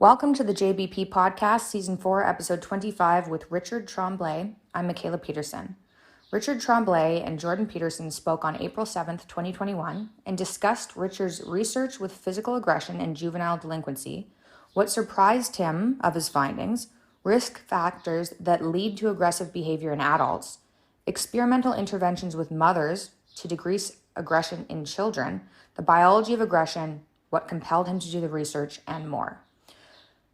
Welcome to the JBP Podcast, Season 4, Episode 25 with Richard Tremblay. I'm Michaela Peterson. Richard Tremblay and Jordan Peterson spoke on April 7th, 2021, and discussed Richard's research with physical aggression and juvenile delinquency, what surprised him of his findings, risk factors that lead to aggressive behavior in adults, experimental interventions with mothers to decrease aggression in children, the biology of aggression, what compelled him to do the research, and more.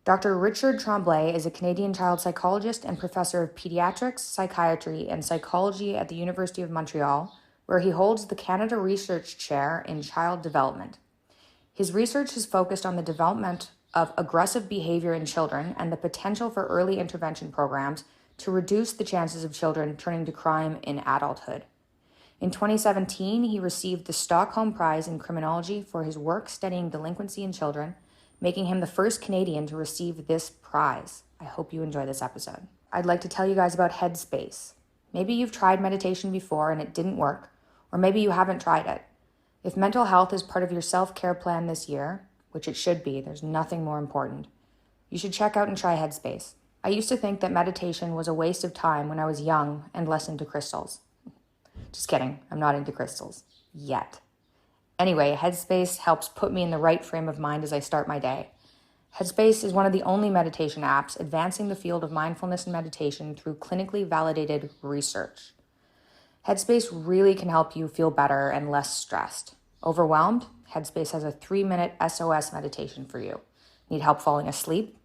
Dr. Richard Tremblay is a Canadian child psychologist and professor of pediatrics, psychiatry, and psychology at the University of Montreal, where he holds the Canada Research Chair in Child Development. His research has focused on the development of aggressive behavior in children and the potential for early intervention programs to reduce the chances of children turning to crime in adulthood. In 2017, he received the Stockholm Prize in Criminology for his work studying delinquency in children, making him the first Canadian to receive this prize. I hope you enjoy this episode. I'd like to tell you guys about Headspace. Maybe you've tried meditation before and it didn't work, or maybe you haven't tried it. If mental health is part of your self-care plan this year, which it should be, there's nothing more important, you should check out and try Headspace. I used to think that meditation was a waste of time when I was young and less into crystals. Just kidding, I'm not into crystals. Yet. Anyway, Headspace helps put me in the right frame of mind as I start my day. Headspace is one of the only meditation apps advancing the field of mindfulness and meditation through clinically validated research. Headspace really can help you feel better and less stressed. Overwhelmed? Headspace has a 3-minute SOS meditation for you. Need help falling asleep?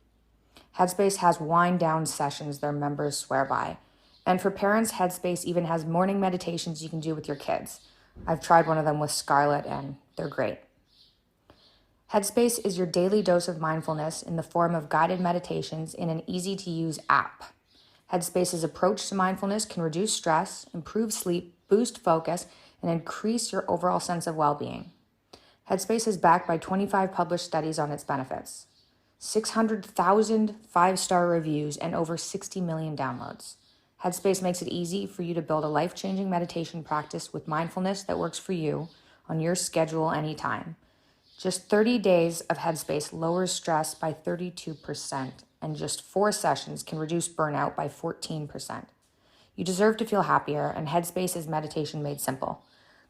Headspace has wind-down sessions their members swear by. And for parents, Headspace even has morning meditations you can do with your kids. I've tried one of them with Scarlett and they're great. Headspace is your daily dose of mindfulness in the form of guided meditations in an easy-to-use app. Headspace's approach to mindfulness can reduce stress, improve sleep, boost focus, and increase your overall sense of well-being. Headspace is backed by 25 published studies on its benefits, 600,000 5-star reviews, and over 60 million downloads. Headspace makes it easy for you to build a life-changing meditation practice with mindfulness that works for you on your schedule anytime. Just 30 days of Headspace lowers stress by 32%, and just 4 sessions can reduce burnout by 14%. You deserve to feel happier, and Headspace is meditation made simple.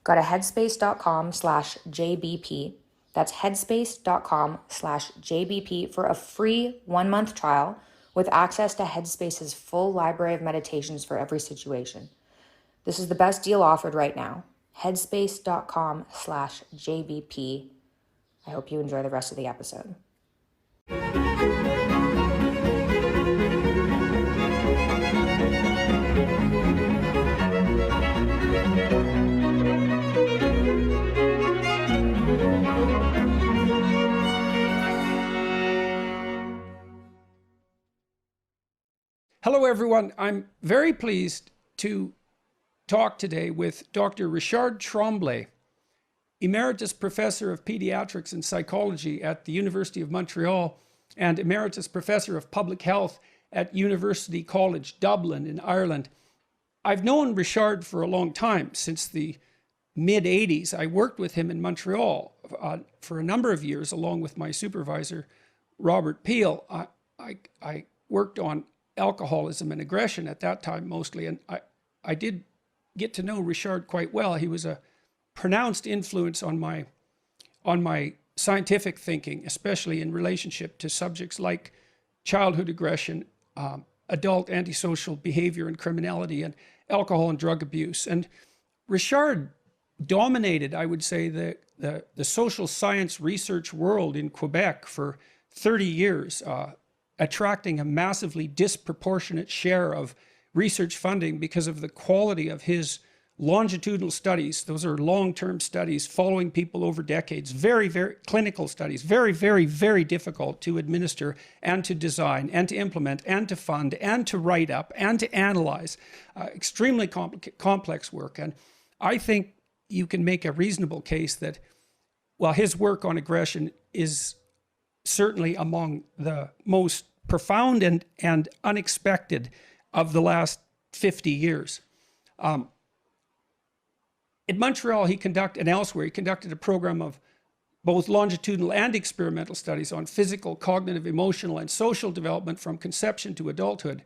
Go to headspace.com/JBP. That's headspace.com/JBP for a free 1-month trial with access to Headspace's full library of meditations for every situation. This is the best deal offered right now. Headspace.com/JBP. I hope you enjoy the rest of the episode. Hello, everyone. I'm very pleased to talk today with Dr. Richard Tremblay, Emeritus Professor of Pediatrics and Psychology at the University of Montreal and Emeritus Professor of Public Health at University College Dublin in Ireland. I've known Richard for a long time, since the mid-80s. I worked with him in Montreal for a number of years, along with my supervisor, Robert Peel. I worked on alcoholism and aggression at that time mostly, and I did get to know Richard quite well. He was a pronounced influence on my scientific thinking, especially in relationship to subjects like childhood aggression, adult antisocial behavior and criminality, and alcohol and drug abuse. And Richard dominated, I would say, the social science research world in Quebec for 30 years, attracting a massively disproportionate share of research funding because of the quality of his longitudinal studies. Those are long-term studies following people over decades, very, very clinical studies, very, very, very difficult to administer and to design and to implement and to fund and to write up and to analyze. Extremely complex work. And I think you can make a reasonable case that, while his work on aggression is certainly among the most profound and unexpected of the last 50 years. In Montreal, and elsewhere, he conducted a program of both longitudinal and experimental studies on physical, cognitive, emotional, and social development from conception to adulthood,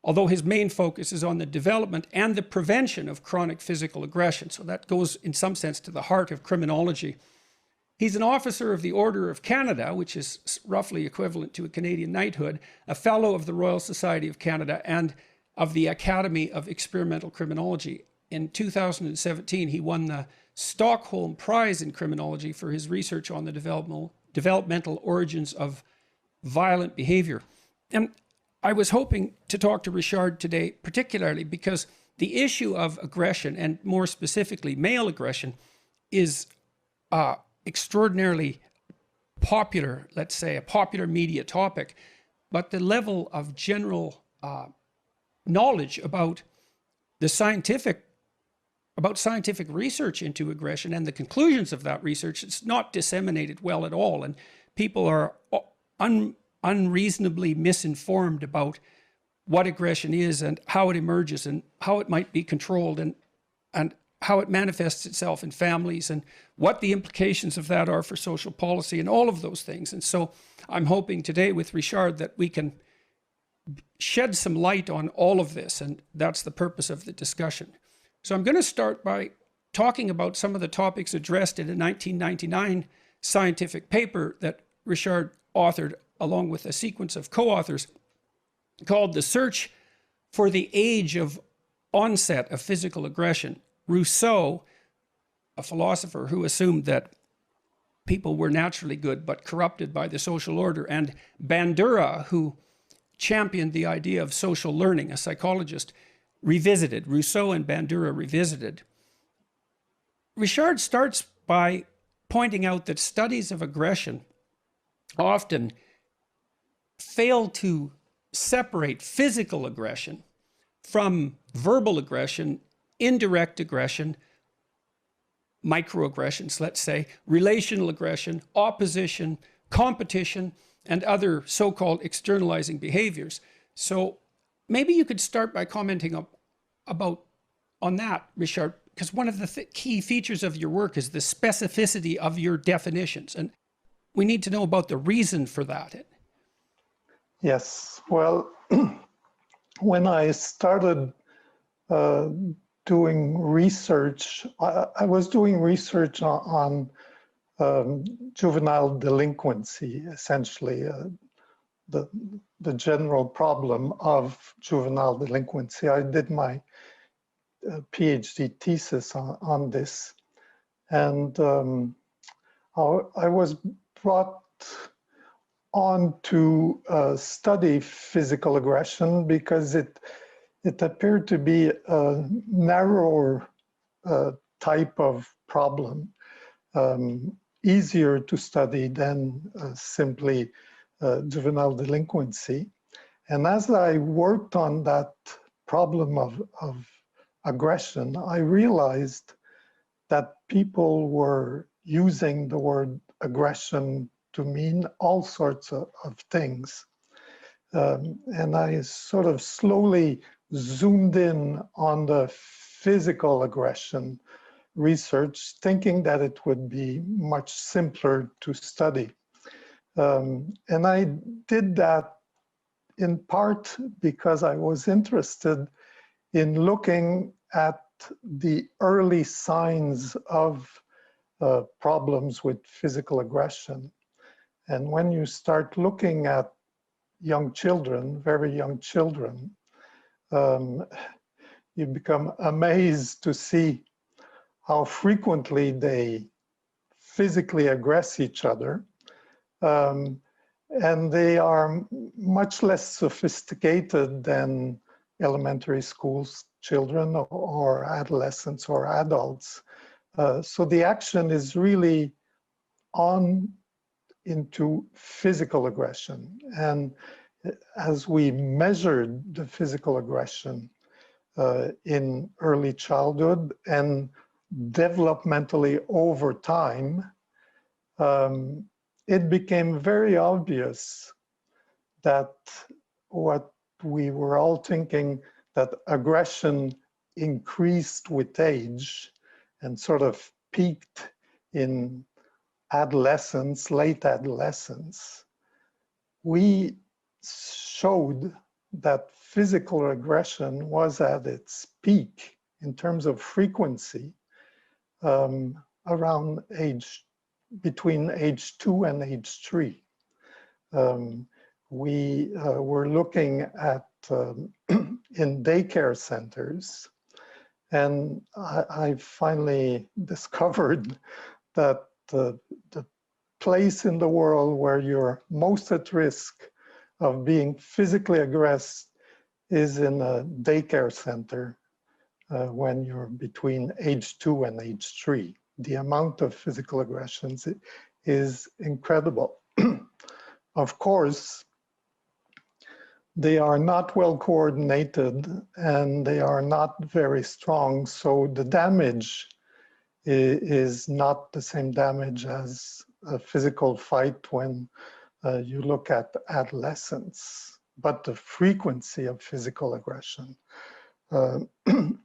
although his main focus is on the development and the prevention of chronic physical aggression. So that goes in some sense to the heart of criminology. He's an officer of the Order of Canada, which is roughly equivalent to a Canadian knighthood, a fellow of the Royal Society of Canada, and of the Academy of Experimental Criminology. In 2017, he won the Stockholm Prize in Criminology for his research on the developmental origins of violent behavior. And I was hoping to talk to Richard today, particularly because the issue of aggression, and more specifically male aggression, is extraordinarily popular, let's say, a popular media topic, but the level of general knowledge about scientific research into aggression and the conclusions of that research, it's not disseminated well at all, and people are unreasonably misinformed about what aggression is and how it emerges and how it might be controlled and how it manifests itself in families and what the implications of that are for social policy and all of those things. And so I'm hoping today with Richard that we can shed some light on all of this, and that's the purpose of the discussion. So I'm going to start by talking about some of the topics addressed in a 1999 scientific paper that Richard authored along with a sequence of co-authors called The Search for the Age of Onset of Physical Aggression. Rousseau, a philosopher who assumed that people were naturally good but corrupted by the social order, and Bandura, who championed the idea of social learning, a psychologist, revisited. Rousseau and Bandura revisited. Richard starts by pointing out that studies of aggression often fail to separate physical aggression from verbal aggression, indirect aggression, microaggressions, let's say, relational aggression, opposition, competition, and other so-called externalizing behaviors. So maybe you could start by commenting on that, Richard, because one of the key features of your work is the specificity of your definitions, and we need to know about the reason for that. Yes, well, when I started doing research, I was doing research on juvenile delinquency, essentially, the general problem of juvenile delinquency. I did my PhD thesis on this, and I was brought on to study physical aggression because it appeared to be a narrower type of problem, easier to study than simply juvenile delinquency. And as I worked on that problem of aggression, I realized that people were using the word aggression to mean all sorts of things. And I sort of slowly zoomed in on the physical aggression research, thinking that it would be much simpler to study. And I did that in part because I was interested in looking at the early signs of problems with physical aggression. And when you start looking at young children, very young children, you become amazed to see how frequently they physically aggress each other. And they are much less sophisticated than elementary school children or adolescents or adults. So the action is really on into physical aggression. And as we measured the physical aggression in early childhood and developmentally over time, it became very obvious that what we were all thinking, that aggression increased with age and sort of peaked in adolescence, late adolescence, we showed that physical aggression was at its peak in terms of frequency around between age 2 and age 3. We were looking at in daycare centers, and I finally discovered that the place in the world where you're most at risk of being physically aggressed is in a daycare center when you're between age 2 and age 3. The amount of physical aggressions is incredible. Of course, they are not well coordinated and they are not very strong, so the damage is not the same damage as a physical fight when you look at adolescence, but the frequency of physical aggression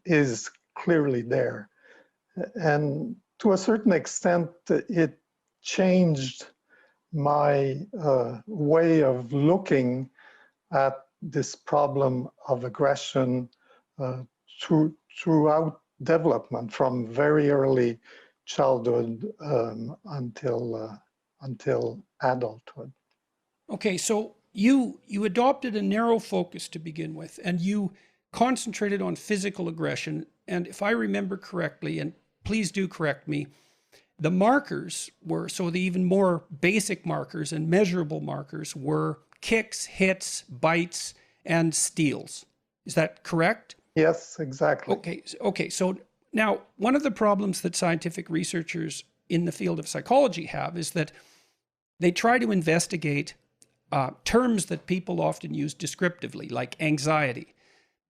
is clearly there. And to a certain extent, it changed my way of looking at this problem of aggression throughout development, from very early childhood until adulthood. Okay, so you adopted a narrow focus to begin with, and you concentrated on physical aggression. And if I remember correctly, and please do correct me, the markers were, so the even more basic markers and measurable markers were kicks, hits, bites, and steals. Is that correct? Yes, exactly. Okay. So now, one of the problems that scientific researchers in the field of psychology have is that they try to investigate terms that people often use descriptively, like anxiety.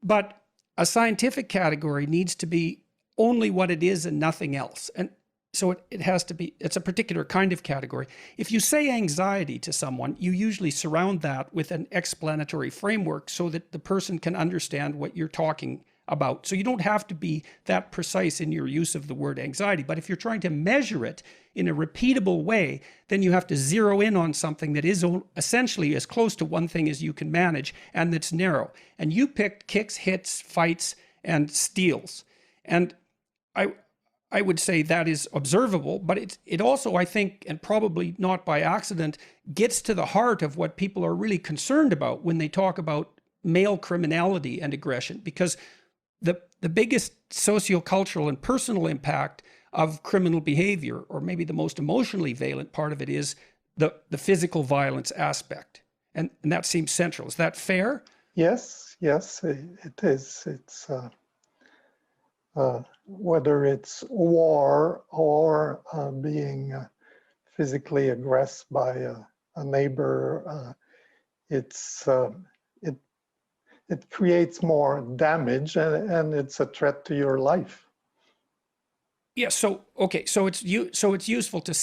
But a scientific category needs to be only what it is and nothing else. And so it has to be, it's a particular kind of category. If you say anxiety to someone, you usually surround that with an explanatory framework so that the person can understand what you're talking about. So you don't have to be that precise in your use of the word anxiety. But if you're trying to measure it in a repeatable way, then you have to zero in on something that is essentially as close to one thing as you can manage and that's narrow. And you picked kicks, hits, fights, and steals. And I would say that is observable, but it also, I think, and probably not by accident, gets to the heart of what people are really concerned about when they talk about male criminality and aggression, because the biggest sociocultural and personal impact of criminal behavior, or maybe the most emotionally valent part of it, is the physical violence aspect. And that seems central. Is that fair? Yes, it is. It's whether it's war or being physically aggressed by a neighbor, it creates more damage and it's a threat to your life. Yeah. So it's useful to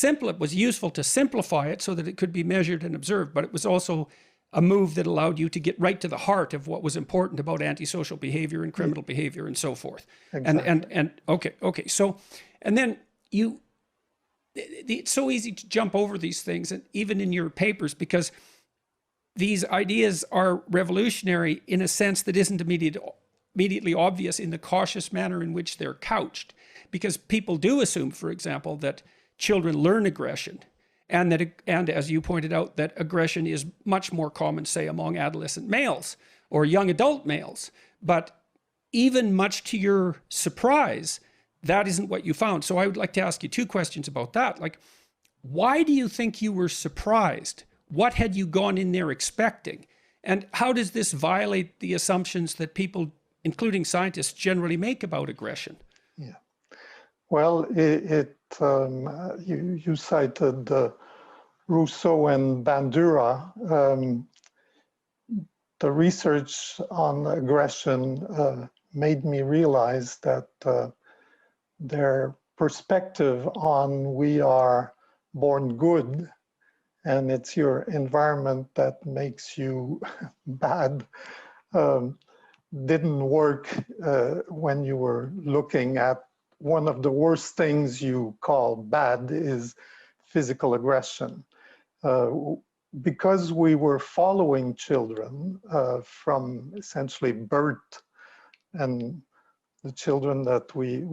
simplify it so that it could be measured and observed, but it was also a move that allowed you to get right to the heart of what was important about antisocial behavior and criminal behavior and so forth. Exactly. And okay. So, and then it's so easy to jump over these things, and even in your papers, because these ideas are revolutionary in a sense that isn't immediately obvious in the cautious manner in which they're couched. Because people do assume, for example, that children learn aggression, and as you pointed out, that aggression is much more common, say, among adolescent males or young adult males. But even much to your surprise, that isn't what you found. So I would like to ask you two questions about that. Like, why do you think you were surprised? What had you gone in there expecting? And how does this violate the assumptions that people, including scientists, generally make about aggression? Yeah. Well, you cited Rousseau and Bandura. The research on aggression made me realize that their perspective on we are born good and it's your environment that makes you bad didn't work when you were looking at one of the worst things you call bad is physical aggression. Because we were following children from essentially birth, and the children that we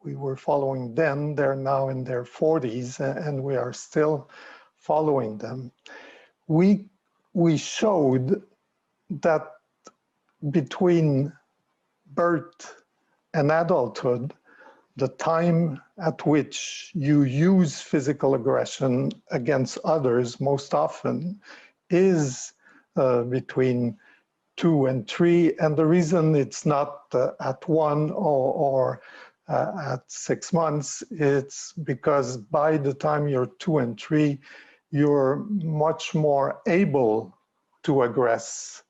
were following then, they're now in their 40s, and we are still following them. We showed that between birth and adulthood, the time at which you use physical aggression against others most often is between 2 and 3. And the reason it's not at 1 or at 6 months, it's because by the time you're 2 and 3, you're much more able to aggress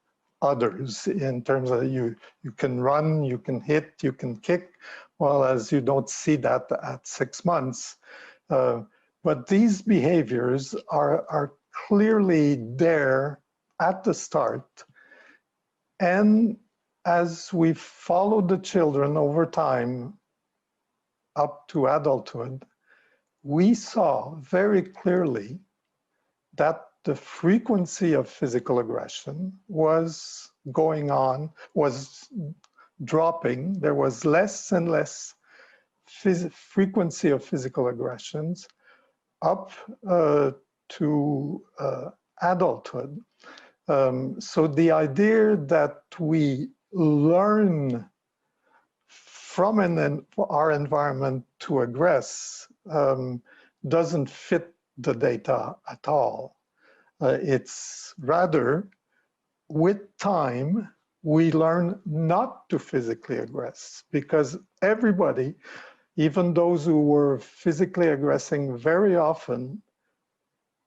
others in terms of you can run, you can hit, you can kick, well, as you don't see that at 6 months. But these behaviors are clearly there at the start. And as we follow the children over time up to adulthood, we saw very clearly that the frequency of physical aggression was dropping. There was less and less frequency of physical aggressions up to adulthood. So the idea that we learn from our environment to aggress doesn't fit the data at all. It's rather, with time, we learn not to physically aggress, because everybody, even those who were physically aggressing very often,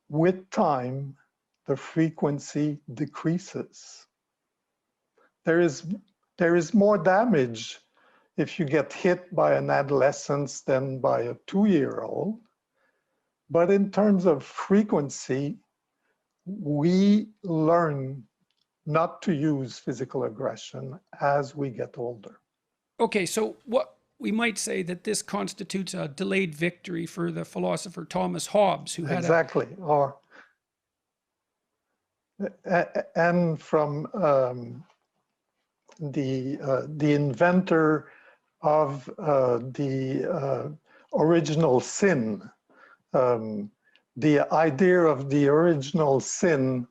with time, the frequency decreases. There is more damage if you get hit by an adolescent than by a 2-year-old. But in terms of frequency, we learn not to use physical aggression as we get older. Okay, so what we might say that this constitutes a delayed victory for the philosopher Thomas Hobbes, who had exactly, and from the inventor of the original sin. The idea of the original sin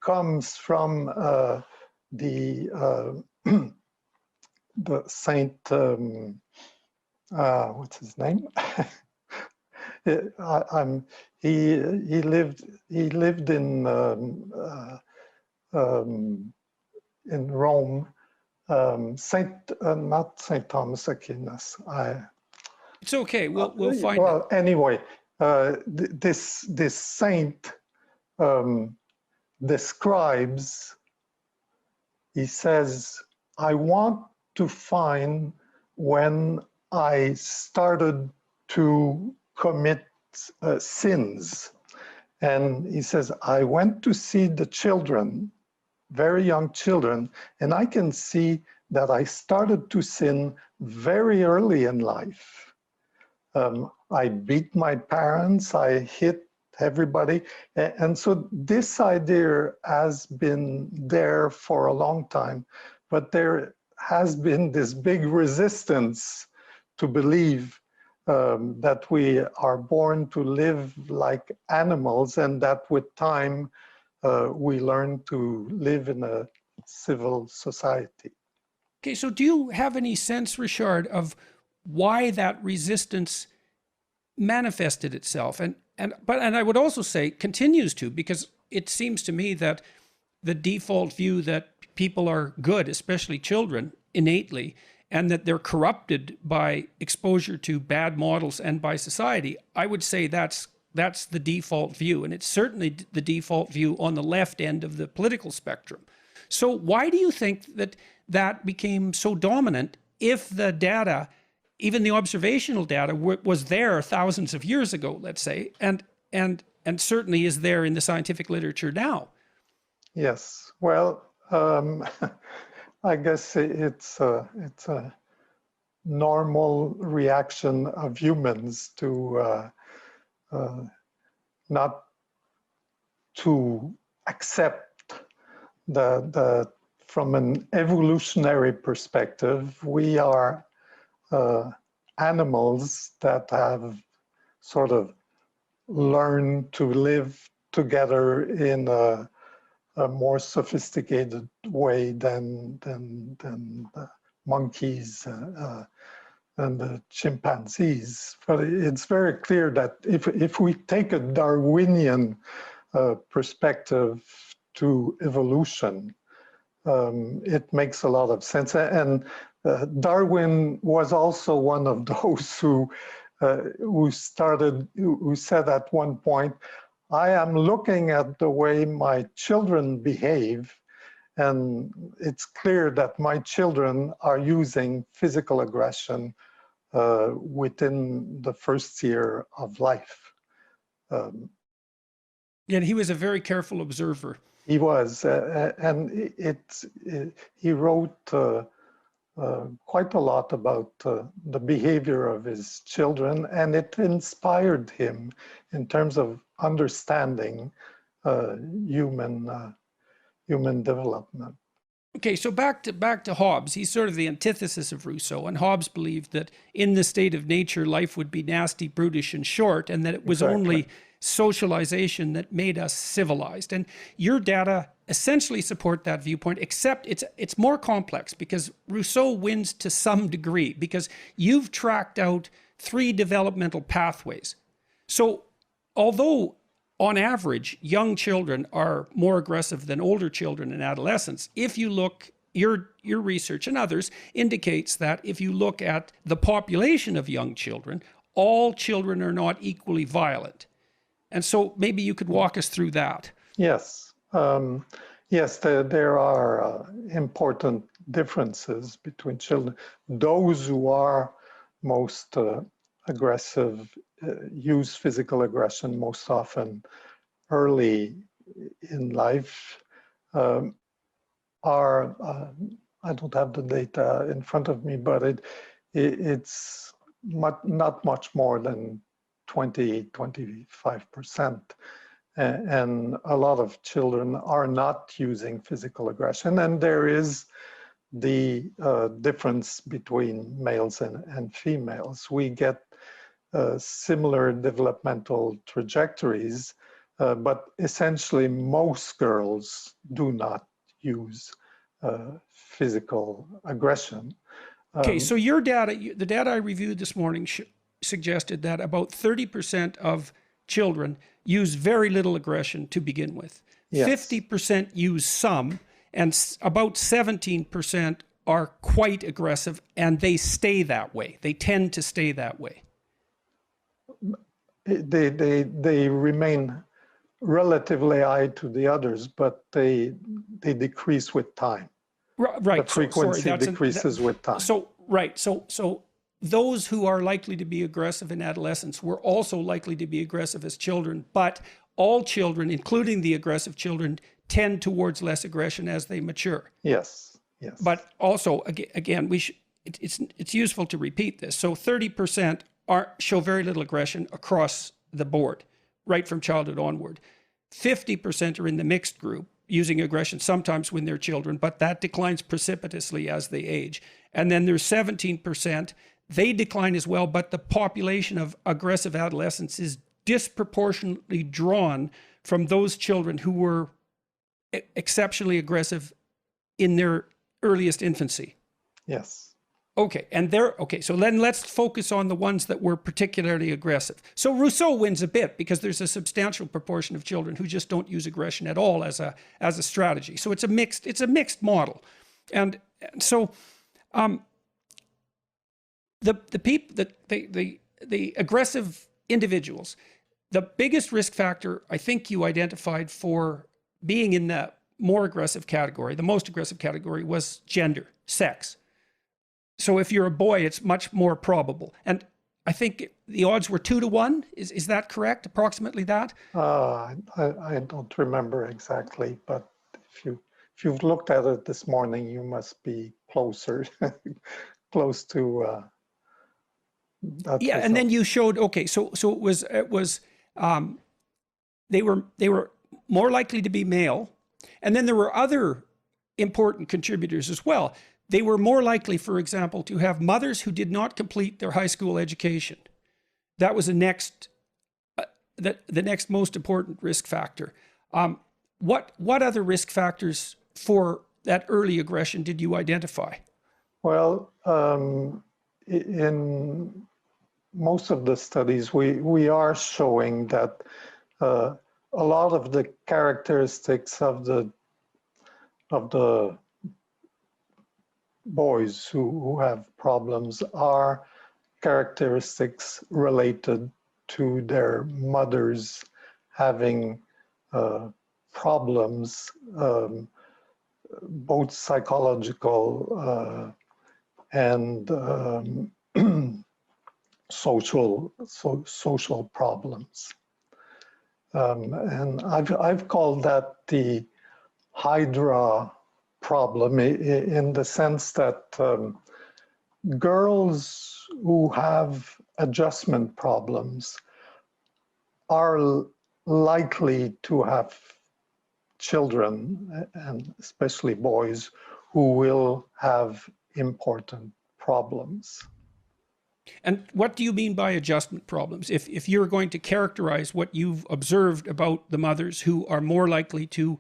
comes from the Saint, what's his name? He lived in Rome. Not Saint Thomas Aquinas. It's okay. We'll find it. Well, anyway, this saint describes. He says, "I want to find when I started to commit sins," and he says, "I went to see the children, very young children, and I can see that I started to sin very early in life. I beat my parents, I hit everybody." And so this idea has been there for a long time, but there has been this big resistance to believe that we are born to live like animals, and that with time we learn to live in a civil society. Okay, so do you have any sense, Richard, of why that resistance manifested itself? And I would also say continues to, because it seems to me that the default view that people are good, especially children, innately, and that they're corrupted by exposure to bad models and by society, I would say that's the default view. And it's certainly the default view on the left end of the political spectrum. So why do you think that became so dominant if the data, even the observational data, was there thousands of years ago, let's say, and certainly is there in the scientific literature now? Yes, well, I guess it's a normal reaction of humans to not to accept the from an evolutionary perspective, we are animals that have sort of learned to live together in a more sophisticated way than the monkeys and the chimpanzees. But it's very clear that if we take a Darwinian perspective to evolution, it makes a lot of sense. And Darwin was also one of those who said at one point, I am looking at the way my children behave, and it's clear that my children are using physical aggression within the first year of life. Yeah, he was a very careful observer. He was, and he wrote quite a lot about the behavior of his children, and it inspired him in terms of understanding human development. Okay, so back to Hobbes. He's sort of the antithesis of Rousseau, and Hobbes believed that in the state of nature, life would be nasty, brutish, and short, and that it was only socialization that made us civilized. And your data essentially support that viewpoint, except it's more complex, because Rousseau wins to some degree, because you've tracked out 3 developmental pathways. So although on average young children are more aggressive than older children and adolescents, if you look, your research and others indicates that if you look at the population of young children, all children are not equally violent. And so maybe you could walk us through that. Yes. Yes, there are important differences between children. Those who are most aggressive use physical aggression most often early in life. I don't have the data in front of me, but it's not much more than 20-25%. And a lot of children are not using physical aggression. And there is the difference between males and females. We get similar developmental trajectories, but essentially most girls do not use physical aggression. Okay, so your data, the data I reviewed this morning suggested that about 30% of children use very little aggression to begin with. Yes. 50% use some, and about 17% are quite aggressive, and they stay that way. They tend to stay that way. They remain relatively high to the others, but they decrease with time. Right. The frequency decreases with time. So those who are likely to be aggressive in adolescence were also likely to be aggressive as children, but all children, including the aggressive children, tend towards less aggression as they mature. Yes, yes. But also, again, it's useful to repeat this. So 30% show very little aggression across the board, right from childhood onward. 50% are in the mixed group, using aggression sometimes when they're children, but that declines precipitously as they age. And then there's 17%. They decline as well, but the population of aggressive adolescents is disproportionately drawn from those children who were exceptionally aggressive in their earliest infancy. Yes. Okay, so then let's focus on the ones that were particularly aggressive. So Rousseau wins a bit because there's a substantial proportion of children who just don't use aggression at all as a strategy. So it's a mixed model. And so the aggressive individuals, the biggest risk factor I think you identified for being in the more aggressive category, the most aggressive category, was gender, sex. So if you're a boy, it's much more probable. And I think the odds were 2 to 1. Is that correct? Approximately that? I don't remember exactly, but if you've looked at it this morning, you must be closer, close to that. Yeah, result. And then you showed, okay, so it was They were more likely to be male. And then there were other important contributors as well. They were more likely, for example, to have mothers who did not complete their high school education. That was the next most important risk factor. What other risk factors for that early aggression did you identify? Well, in most of the studies, we are showing that a lot of the characteristics of the boys who have problems are characteristics related to their mothers having problems, both psychological and social problems. And I've called that the Hydra problem, in the sense that girls who have adjustment problems are likely to have children, and especially boys, who will have important problems. And what do you mean by adjustment problems? If you're going to characterize what you've observed about the mothers who are more likely to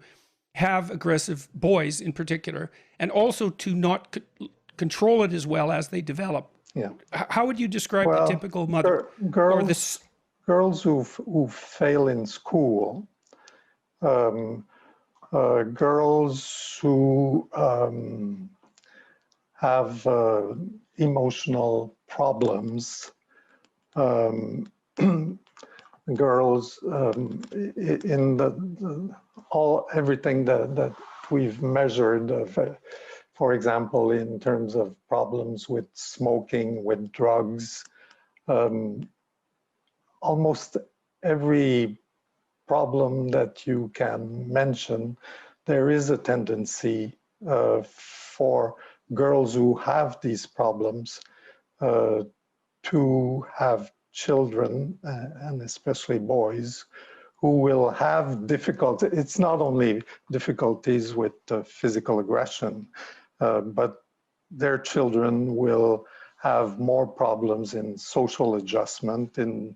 have aggressive boys in particular, and also to not control it as well as they develop. Yeah. How would you describe the typical mother? Girls who fail in school, girls who have emotional problems, girls in everything that we've measured, for example, in terms of problems with smoking, with drugs, almost every problem that you can mention, there is a tendency for girls who have these problems to have children, and especially boys, who will have difficulty. It's not only difficulties with physical aggression, but their children will have more problems in social adjustment, in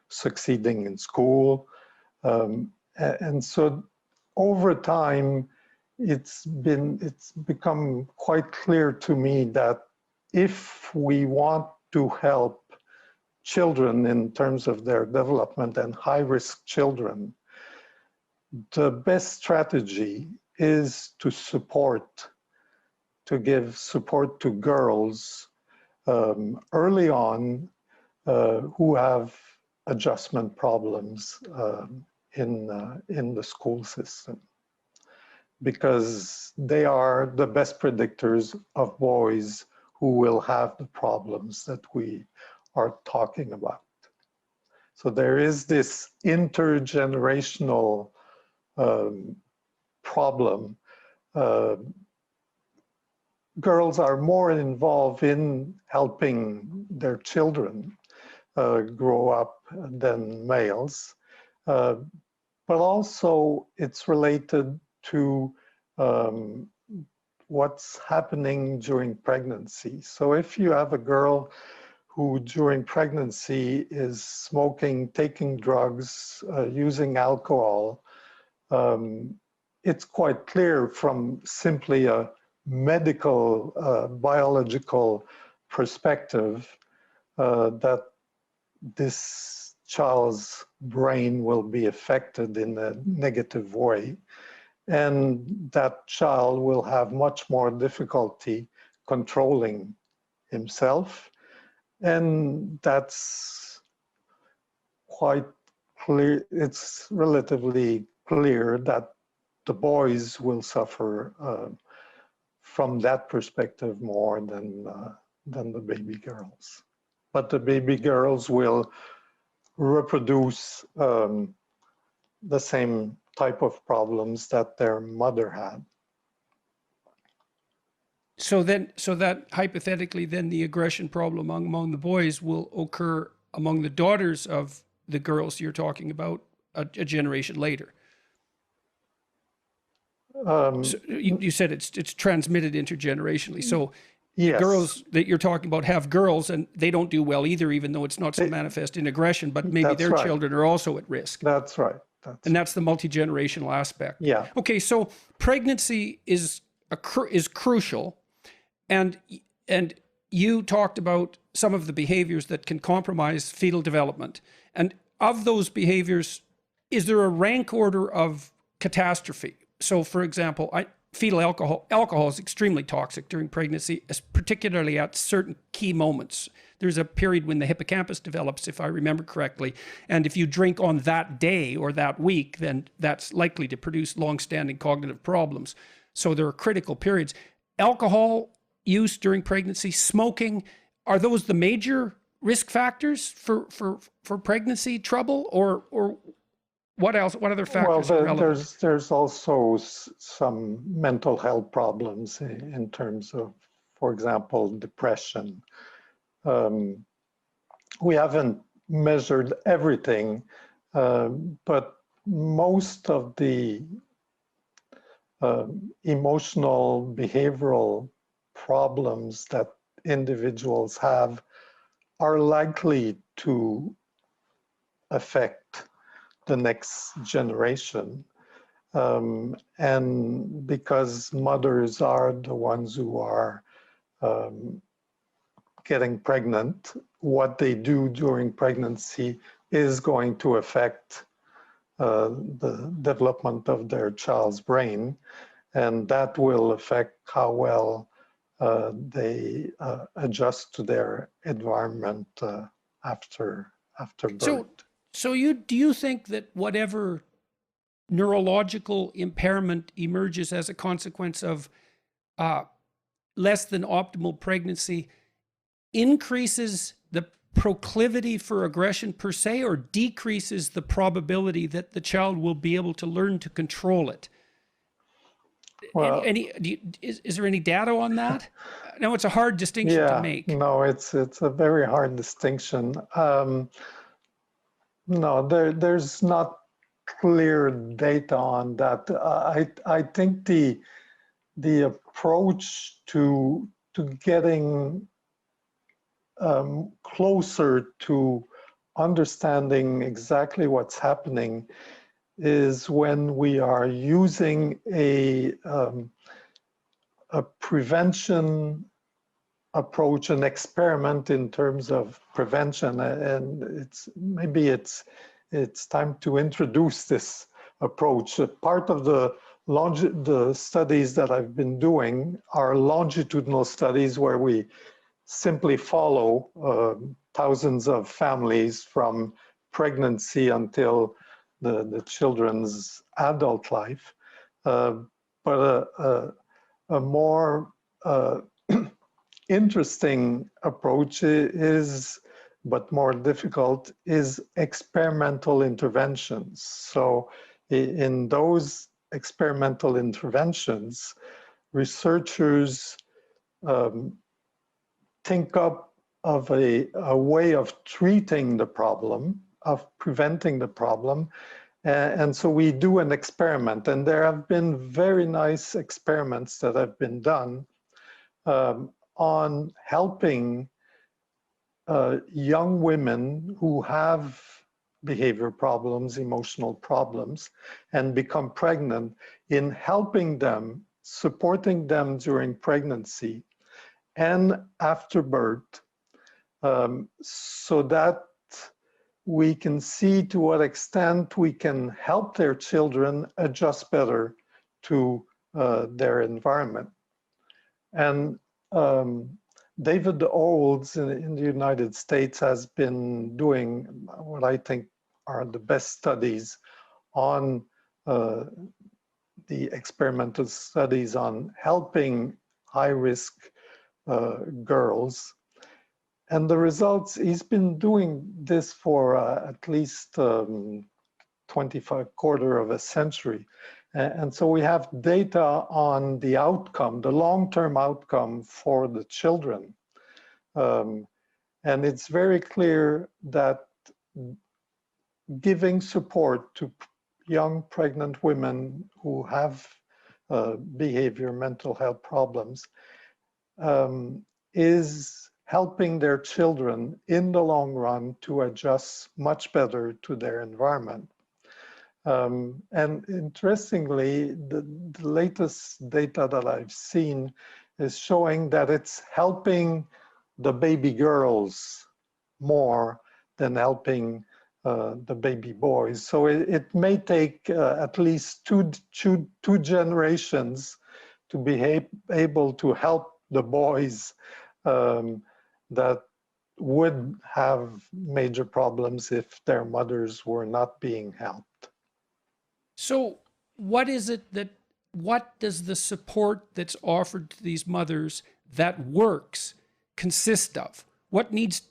succeeding in school. And so over time, it's become quite clear to me that if we want to help children in terms of their development, and high-risk children, the best strategy is to give support to girls early on who have adjustment problems in the school system, because they are the best predictors of boys who will have the problems that we are talking about. So there is this intergenerational problem. Girls are more involved in helping their children grow up than males, but also it's related to what's happening during pregnancy. So if you have a girl who during pregnancy is smoking, taking drugs, using alcohol, it's quite clear from simply a medical, biological perspective that this child's brain will be affected in a negative way, and that child will have much more difficulty controlling himself. And that's quite clear. It's relatively clear that the boys will suffer from that perspective more than the baby girls. But the baby girls will reproduce the same type of problems that their mother had. So that hypothetically, then the aggression problem among the boys will occur among the daughters of the girls you're talking about a generation later. So you said it's transmitted intergenerationally. So the Yes, girls that you're talking about have girls and they don't do well either, even though it's not so manifest in aggression, but maybe that's their right. children are also at risk. That's right. And that's the multi-generational aspect. Yeah. Okay, so pregnancy is crucial, and you talked about some of the behaviors that can compromise fetal development. And of those behaviors, is there a rank order of catastrophe? So, for example, fetal alcohol is extremely toxic during pregnancy, particularly at certain key moments. There's a period when the hippocampus develops, if I remember correctly. And if you drink on that day or that week, then that's likely to produce long-standing cognitive problems. So there are critical periods. Alcohol use during pregnancy, smoking, are those the major risk factors for pregnancy trouble, or what else? What other factors are relevant? There's also some mental health problems in terms of, for example, depression. We haven't measured everything, but most of the emotional, behavioral problems that individuals have are likely to affect the next generation. And because mothers are the ones who are getting pregnant, what they do during pregnancy is going to affect the development of their child's brain, and that will affect how well they adjust to their environment after birth. So do you think that whatever neurological impairment emerges as a consequence of less than optimal pregnancy increases the proclivity for aggression per se, or decreases the probability that the child will be able to learn to control it? Well, is there any data on that? No, it's a hard distinction to make. No, it's a very hard distinction. No, there's not clear data on that. I think the approach to getting closer to understanding exactly what's happening is when we are using a prevention approach, an experiment in terms of prevention, and maybe it's time to introduce this approach. Part of the studies that I've been doing are longitudinal studies where we simply follow thousands of families from pregnancy until the children's adult life. But a more interesting approach but more difficult, is experimental interventions. So in those experimental interventions, researchers think up of a way of treating the problem, of preventing the problem. And so we do an experiment, and there have been very nice experiments that have been done on helping young women who have behavior problems, emotional problems, and become pregnant, in helping them, supporting them during pregnancy and after birth, so that we can see to what extent we can help their children adjust better to their environment. And David Olds in the United States has been doing what I think are the best studies on the experimental studies on helping high-risk girls. And the results, he's been doing this for at least quarter of a century. And so we have data on the outcome, the long-term outcome for the children. And it's very clear that giving support to young pregnant women who have behavior mental health problems is helping their children in the long run to adjust much better to their environment. And interestingly, the latest data that I've seen is showing that it's helping the baby girls more than helping the baby boys. So it may take at least two generations to be able to help the boys that would have major problems if their mothers were not being helped. So what does the support that's offered to these mothers that works consist of? What needs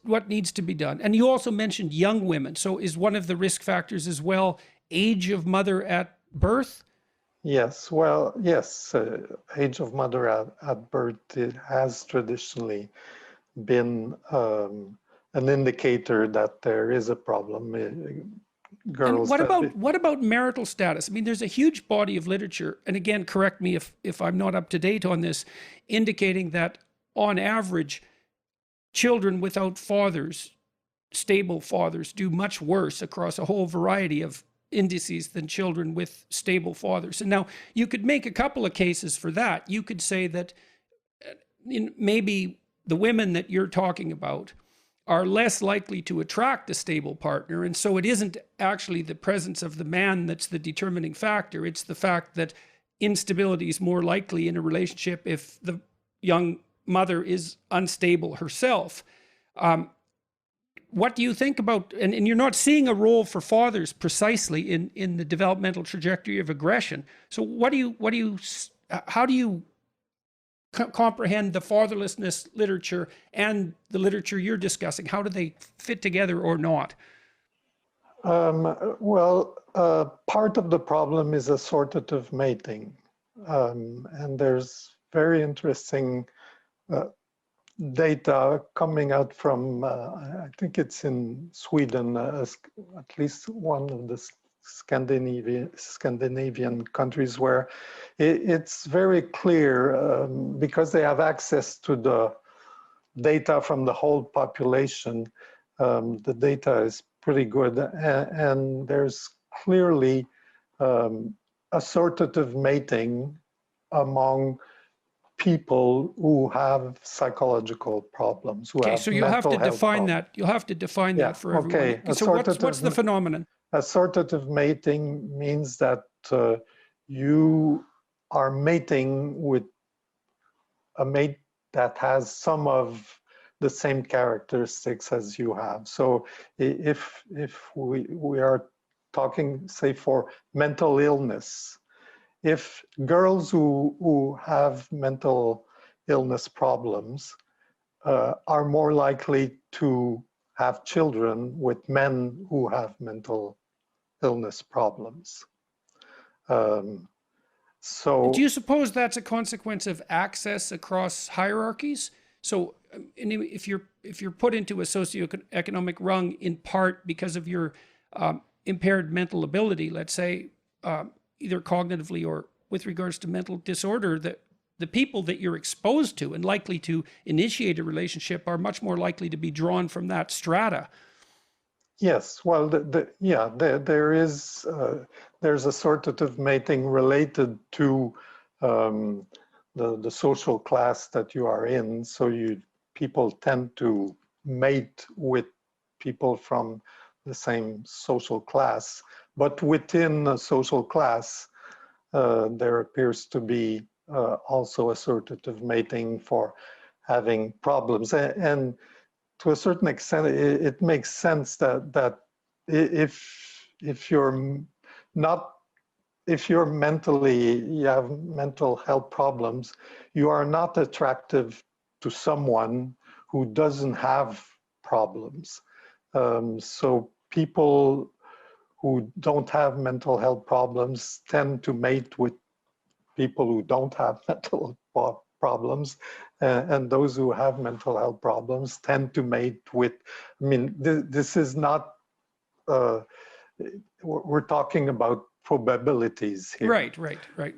to be done? And you also mentioned young women. So is one of the risk factors as well age of mother at birth? Yes, well, yes, age of mother at birth, it has traditionally been an indicator that there is a problem. And what about marital status? I mean, there's a huge body of literature, and again, correct me if I'm not up to date on this, indicating that on average, children without fathers, stable fathers, do much worse across a whole variety of indices than children with stable fathers. And now you could make a couple of cases for that. You could say that maybe the women that you're talking about are less likely to attract a stable partner. And so it isn't actually the presence of the man that's the determining factor. It's the fact that instability is more likely in a relationship if the young mother is unstable herself. What do you think about, and you're not seeing a role for fathers precisely in the developmental trajectory of aggression. So how do you comprehend the fatherlessness literature and the literature you're discussing? How do they fit together or not? Well, part of the problem is assortative mating. And there's very interesting data coming out from, I think it's in Sweden, at least one of the Scandinavian countries, where it's very clear because they have access to the data from the whole population. The data is pretty good, and there's clearly assortative mating among people who have psychological problems. Okay, so you'll have to define that. You'll have to define that for everyone. Okay. So what's the phenomenon? Assortative mating means that you are mating with a mate that has some of the same characteristics as you have. So if we are talking, say, for mental illness, if girls who have mental illness problems are more likely to have children with men who have mental illness problems. So do you suppose that's a consequence of access across hierarchies? So if you're put into a socioeconomic rung in part because of your impaired mental ability, let's say, either cognitively or with regards to mental disorder, that the people that you're exposed to and likely to initiate a relationship are much more likely to be drawn from that strata. Yes, well, there's assortative mating related to the social class that you are in. So people tend to mate with people from the same social class, but within a social class, there appears to be also assortative mating for having problems. And to a certain extent, it makes sense that if you're mentally, you have mental health problems, you are not attractive to someone who doesn't have problems. So people who don't have mental health problems tend to mate with people who don't have mental problems, and those who have mental health problems tend to mate with, I mean, this is not, we're talking about probabilities here. Right.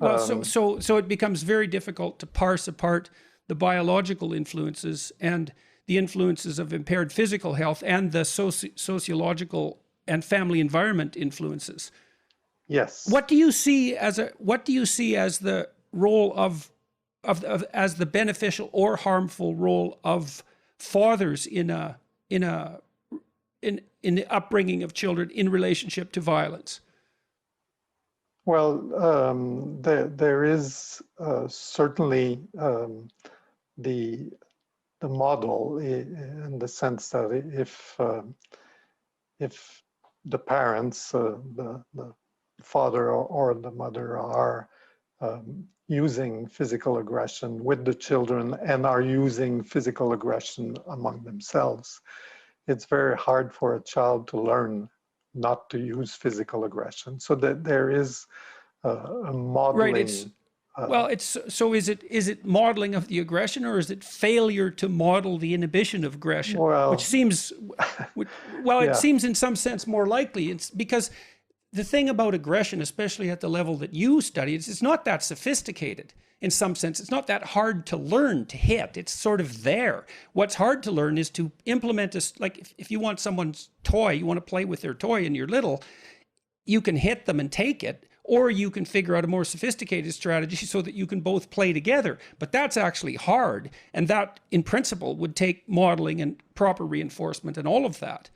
Well, so it becomes very difficult to parse apart the biological influences and the influences of impaired physical health and the sociological and family environment influences. Yes. What do you see as the role of as the beneficial or harmful role of fathers in the upbringing of children in relationship to violence? Well, there is certainly the model, in the sense that if the parents, the father or the mother, are using physical aggression with the children and are using physical aggression among themselves, it's very hard for a child to learn not to use physical aggression. So that there is a modeling. Right. Is it modeling of the aggression, or is it failure to model the inhibition of aggression? Well, which seems, it seems in some sense more likely. It's because the thing about aggression, especially at the level that you study, it's not that sophisticated. In some sense, it's not that hard to learn to hit. It's sort of there. What's hard to learn is to implement this. Like if you want someone's toy, you want to play with their toy and you're little, you can hit them and take it, or you can figure out a more sophisticated strategy so that you can both play together. But that's actually hard. And that, in principle, would take modeling and proper reinforcement and all of that.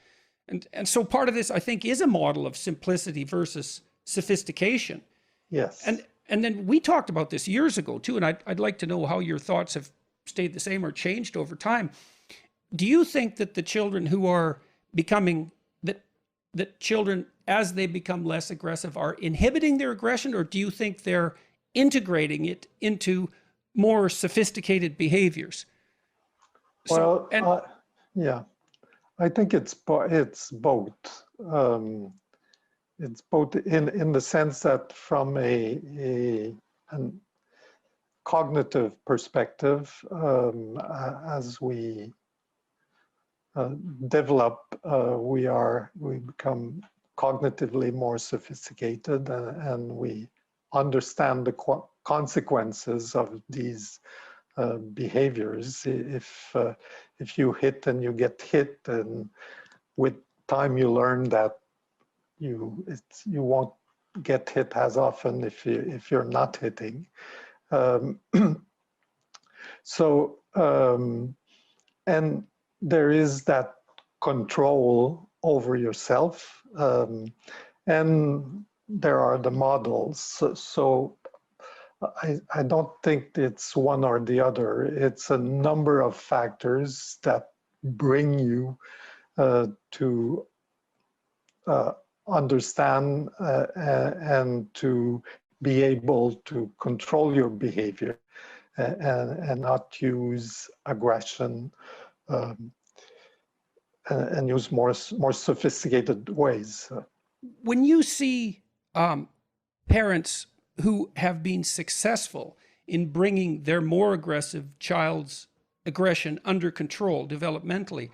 And so part of this, I think, is a model of simplicity versus sophistication. Yes. And then we talked about this years ago too, and I'd like to know how your thoughts have stayed the same or changed over time. Do you think that the children who are becoming, that children, as they become less aggressive, are inhibiting their aggression, or do you think they're integrating it into more sophisticated behaviors? Yeah, I think it's both. It's both in the sense that from a cognitive perspective, as we develop, we become cognitively more sophisticated, and we understand the consequences of these behaviors. If you hit and you get hit, and with time you learn that you won't get hit as often if you're not hitting. And there is that control over yourself, and there are the models. So I don't think it's one or the other. It's a number of factors that bring you to understand and to be able to control your behavior and not use aggression, and use more sophisticated ways. When you see parents who have been successful in bringing their more aggressive child's aggression under control developmentally,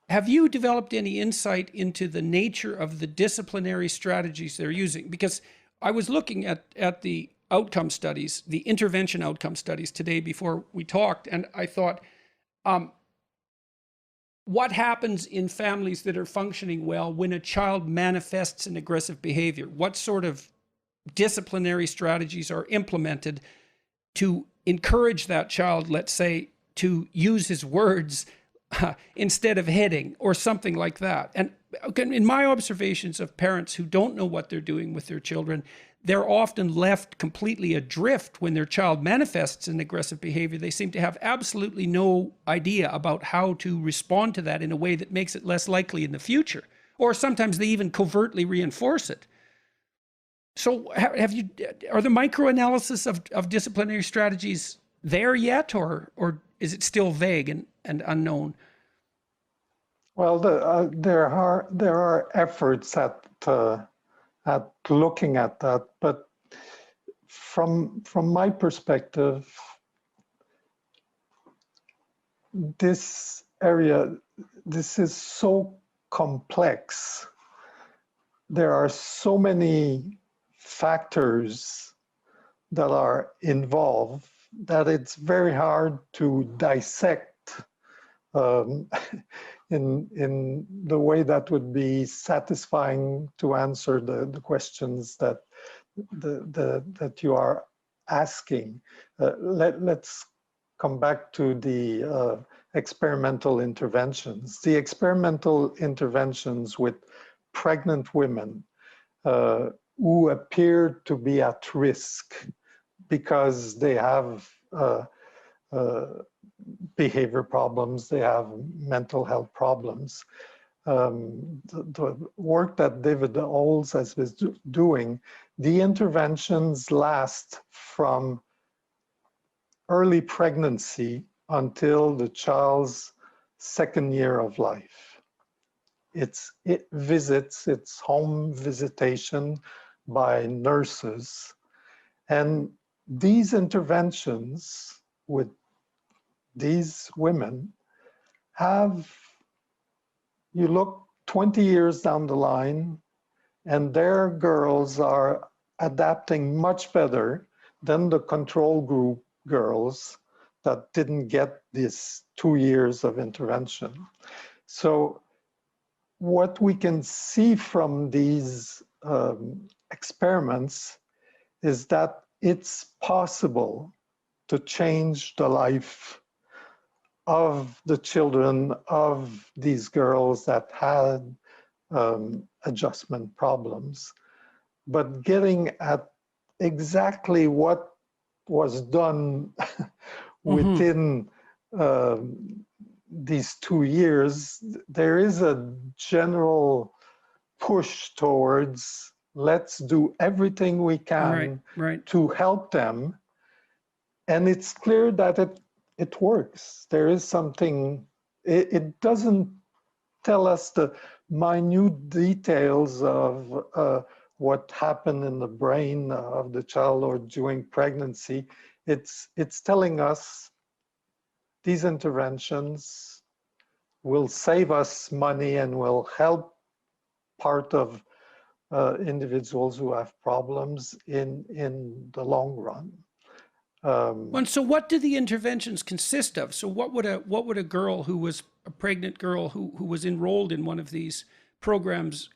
have you developed any insight into the nature of the disciplinary strategies they're using? Because I was looking at the outcome studies, the intervention outcome studies today before we talked, and I thought, what happens in families that are functioning well when a child manifests an aggressive behavior? What sort of disciplinary strategies are implemented to encourage that child, let's say, to use his words instead of hitting or something like that? And in my observations of parents who don't know what they're doing with their children, they're often left completely adrift when their child manifests an aggressive behavior. They seem to have absolutely no idea about how to respond to that in a way that makes it less likely in the future. Or sometimes they even covertly reinforce it. So are the microanalysis of disciplinary strategies there yet, or is it still vague and unknown? Well, there are efforts at looking at that, but from my perspective, this area, this is so complex. There are so many factors that are involved that it's very hard to dissect um, in the way that would be satisfying to answer the questions that that you are asking. Let's come back to the experimental interventions. The experimental interventions with pregnant women who appear to be at risk because they have behavior problems, they have mental health problems. The work that David Oles has been doing, the interventions last from early pregnancy until the child's second year of life. It's home visitation by nurses. And these interventions with these women have, you look 20 years down the line, and their girls are adapting much better than the control group girls that didn't get this 2 years of intervention. So what we can see from these experiments is that it's possible to change the life of the children of these girls that had adjustment problems, but getting at exactly what was done within these 2 years, there is a general push towards let's do everything we can to help them. And it's clear that it works. There is something, it doesn't tell us the minute details of what happened in the brain of the child or during pregnancy. It's telling us these interventions will save us money and will help part of individuals who have problems in the long run. And so what do the interventions consist of? So what would a girl who was a pregnant girl who was enrolled in one of these programs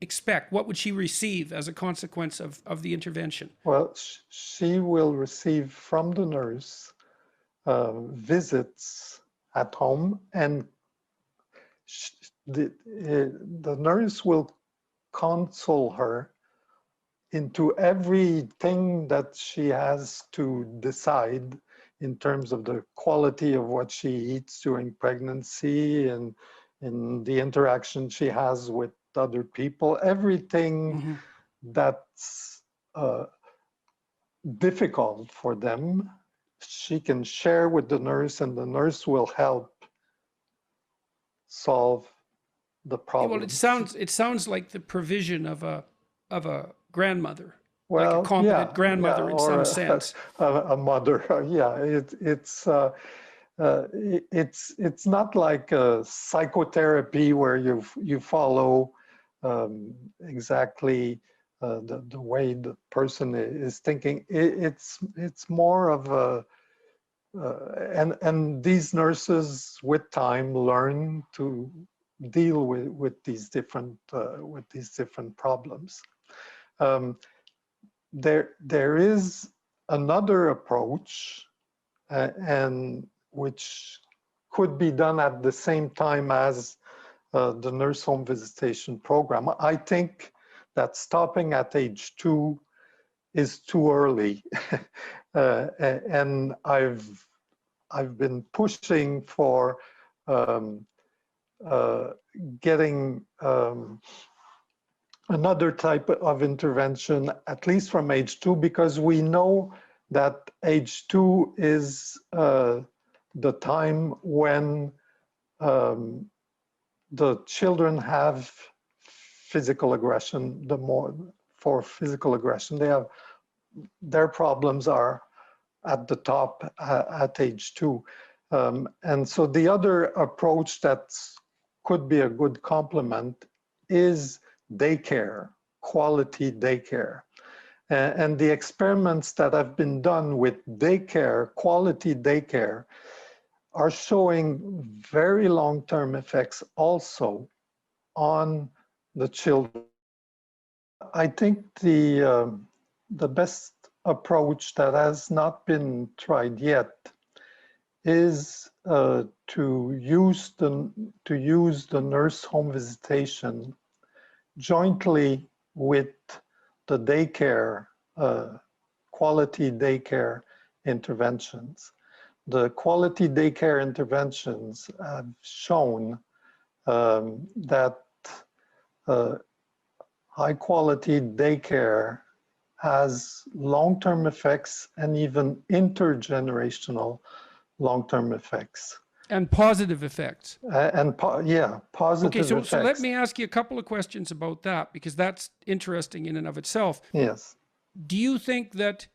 expect? What would she receive as a consequence of the intervention? Well, she will receive from the nurse visits at home, and the nurse will counsel her into everything that she has to decide in terms of the quality of what she eats during pregnancy and in the interaction she has with other people, everything that's difficult for them, she can share with the nurse, and the nurse will help solve the problem. Well, it sounds like the provision of a grandmother, well, like a competent grandmother in some sense. A mother, it's not like a psychotherapy where you follow exactly the way the person is thinking. It's more of a and these nurses with time learn to deal with these different problems. There is another approach, and which could be done at the same time as the nurse home visitation program. I think that stopping at age 2 is too early, and I've been pushing for getting another type of intervention, at least from age 2, because we know that age 2 is the time when the children have physical aggression. The more for physical aggression, their problems are at the top at age 2. And so the other approach that could be a good complement is daycare, quality daycare. And the experiments that have been done with daycare, quality daycare, are showing very long-term effects also on the children. I think the best approach that has not been tried yet is to use the nurse home visitation jointly with the daycare, quality daycare interventions. The quality daycare interventions have shown that high quality daycare has long-term effects and even intergenerational long-term effects. And positive effects. Yeah, positive okay, effects. So let me ask you a couple of questions about that, because that's interesting in and of itself. Yes. Do you think that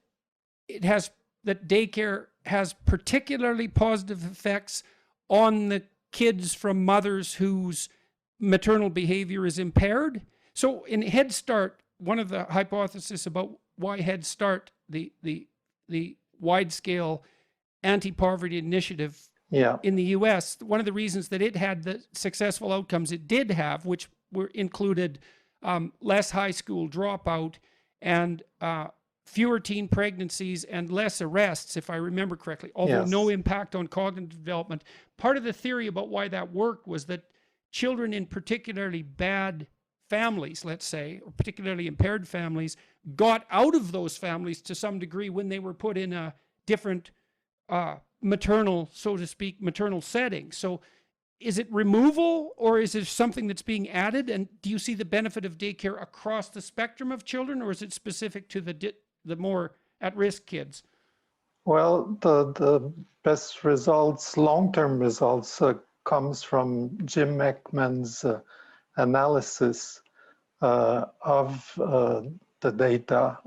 that daycare has particularly positive effects on the kids from mothers whose maternal behavior is impaired? So in Head Start, one of the hypotheses about why Head Start, the wide-scale anti-poverty initiative in the US, one of the reasons that it had the successful outcomes it did have, which included less high school dropout and fewer teen pregnancies and less arrests, if I remember correctly, although no impact on cognitive development. Part of the theory about why that worked was that children in particularly bad families, let's say, or particularly impaired families, got out of those families to some degree when they were put in a different maternal, so to speak, maternal setting. So is it removal, or is it something that's being added? And do you see the benefit of daycare across the spectrum of children, or is it specific to the more at-risk kids? Well, the best results, long-term results, comes from Jim Ekman's analysis of the data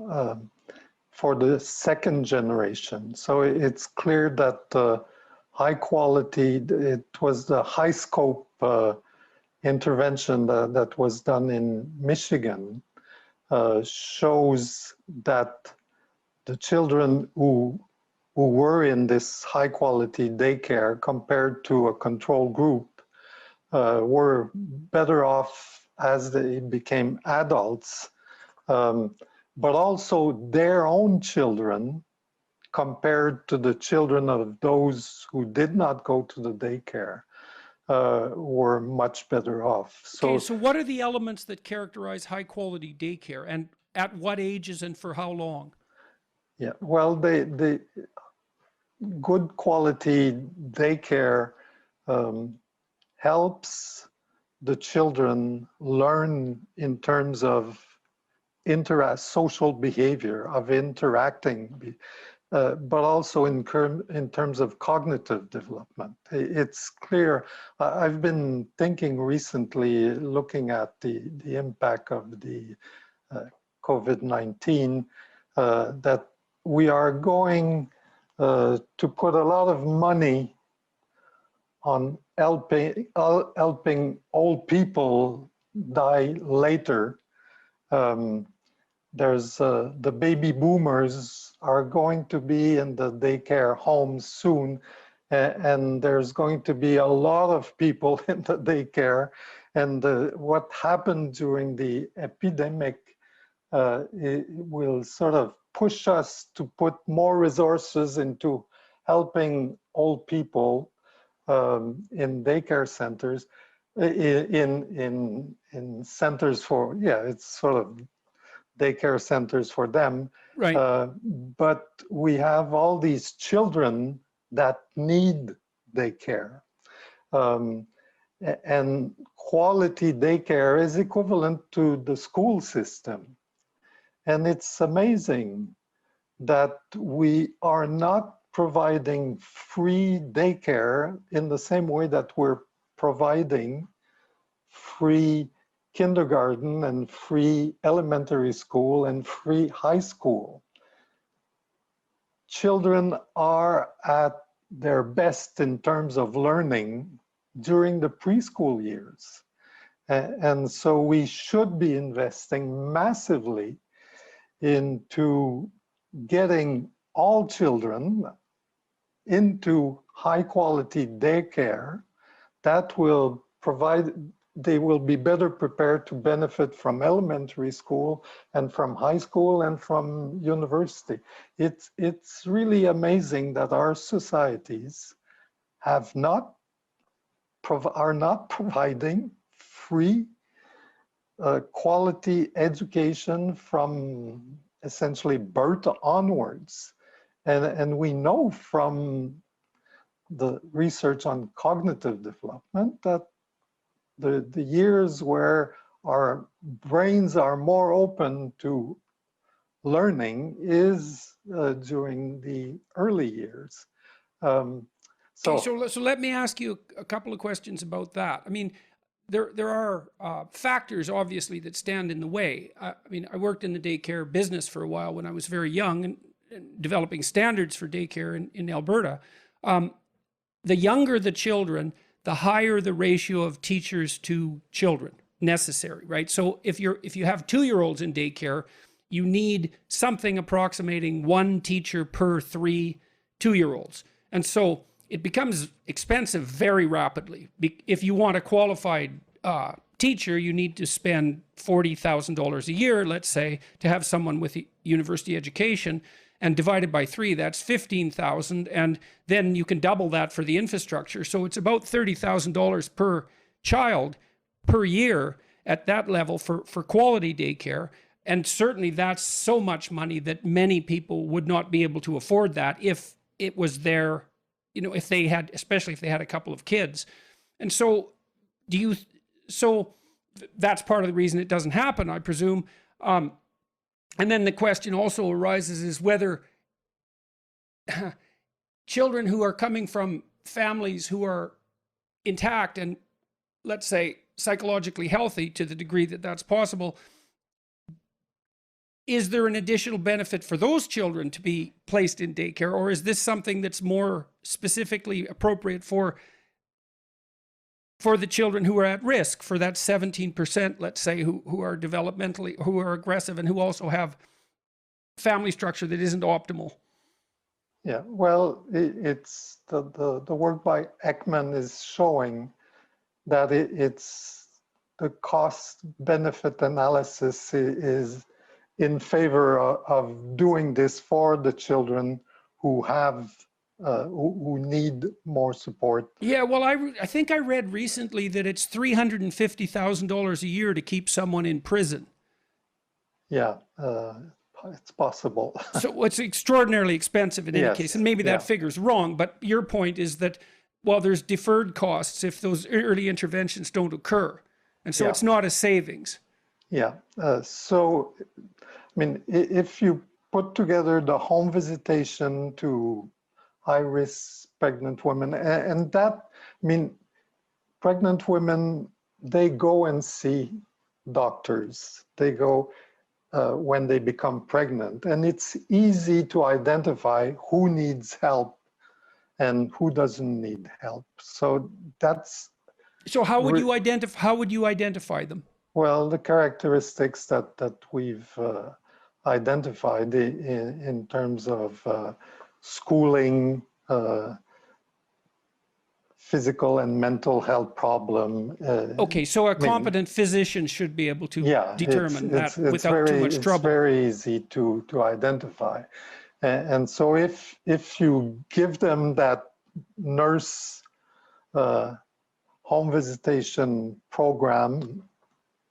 for the second generation. So it's clear that high quality, it was the high scope intervention that was done in Michigan, shows that the children who were in this high quality daycare compared to a control group were better off as they became adults, but also their own children compared to the children of those who did not go to the daycare were much better off. Okay, so what are the elements that characterize high quality daycare, and at what ages and for how long? Yeah, well, the good quality daycare helps the children learn in terms of social behavior, of interacting, but also in terms of cognitive development. It's clear. I've been thinking recently, looking at the impact of the COVID-19, that we are going to put a lot of money on helping old people die later. There's the baby boomers are going to be in the daycare homes soon, and there's going to be a lot of people in the daycare. And what happened during the epidemic it will sort of push us to put more resources into helping old people in daycare centers, in centers for, it's sort of daycare centers for them. Right. But we have all these children that need daycare. And quality daycare is equivalent to the school system. And it's amazing that we are not providing free daycare in the same way that we're providing free kindergarten and free elementary school and free high school. Children are at their best in terms of learning during the preschool years. And so we should be investing massively into getting all children into high quality daycare that will provide, they will be better prepared to benefit from elementary school and from high school and from university. It's really amazing that our societies are not providing free quality education from essentially birth onwards. And we know from the research on cognitive development that the years where our brains are more open to learning is during the early years. So let me ask you a couple of questions about that. I mean, there are factors, obviously, that stand in the way. I mean, I worked in the daycare business for a while when I was very young and developing standards for daycare in Alberta. The younger the children, the higher the ratio of teachers to children necessary, right? So if you have 2-year-olds in daycare, you need something approximating 1 teacher per 3 2-year-olds. And so it becomes expensive very rapidly. If you want a qualified teacher, you need to spend $40,000 a year, let's say, to have someone with a university education, and divided by 3, that's 15,000, and then you can double that for the infrastructure. So it's about $30,000 per child per year at that level for quality daycare. And certainly that's so much money that many people would not be able to afford that if it was their, you know, if they had, especially if they had a couple of kids. And so so that's part of the reason it doesn't happen, I presume. And then the question also arises is whether children who are coming from families who are intact and, let's say, psychologically healthy to the degree that that's possible, is there an additional benefit for those children to be placed in daycare, or is this something that's more specifically appropriate for the children who are at risk, for that 17%, let's say, who are developmentally, who are aggressive and who also have family structure that isn't optimal? Yeah, well, it's the work by Ekman is showing that it's the cost benefit analysis is in favor of doing this for the children who have who need more support. Yeah, well, I think I read recently that it's $350,000 a year to keep someone in prison. Yeah, it's possible. So it's extraordinarily expensive in any Yes, case, and maybe that yeah. figure's wrong, but your point is that, well, there's deferred costs if those early interventions don't occur, and so Yeah. it's not a savings. Yeah, so, I mean, if you put together the home visitation to high-risk pregnant women, and that, I mean, pregnant women, they go and see doctors. They go when they become pregnant, and it's easy to identify who needs help and who doesn't need help. So that's... So how would you identify them? Well, the characteristics that we've identified in terms of schooling, physical and mental health problem. Okay, so a competent physician should be able to determine that without too much trouble. It's very easy to identify. And so if you give them that nurse home visitation program,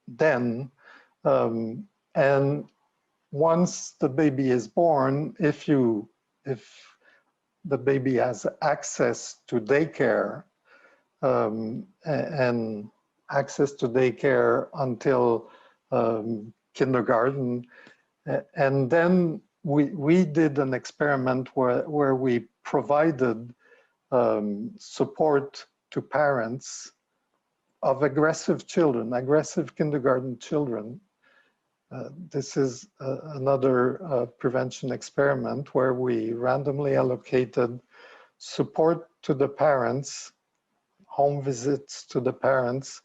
then, and once the baby is born, if the baby has access to daycare, and access to daycare until kindergarten, and then we did an experiment where we provided support to parents of aggressive children, aggressive kindergarten children. This is another prevention experiment where we randomly allocated support to the parents, home visits to the parents,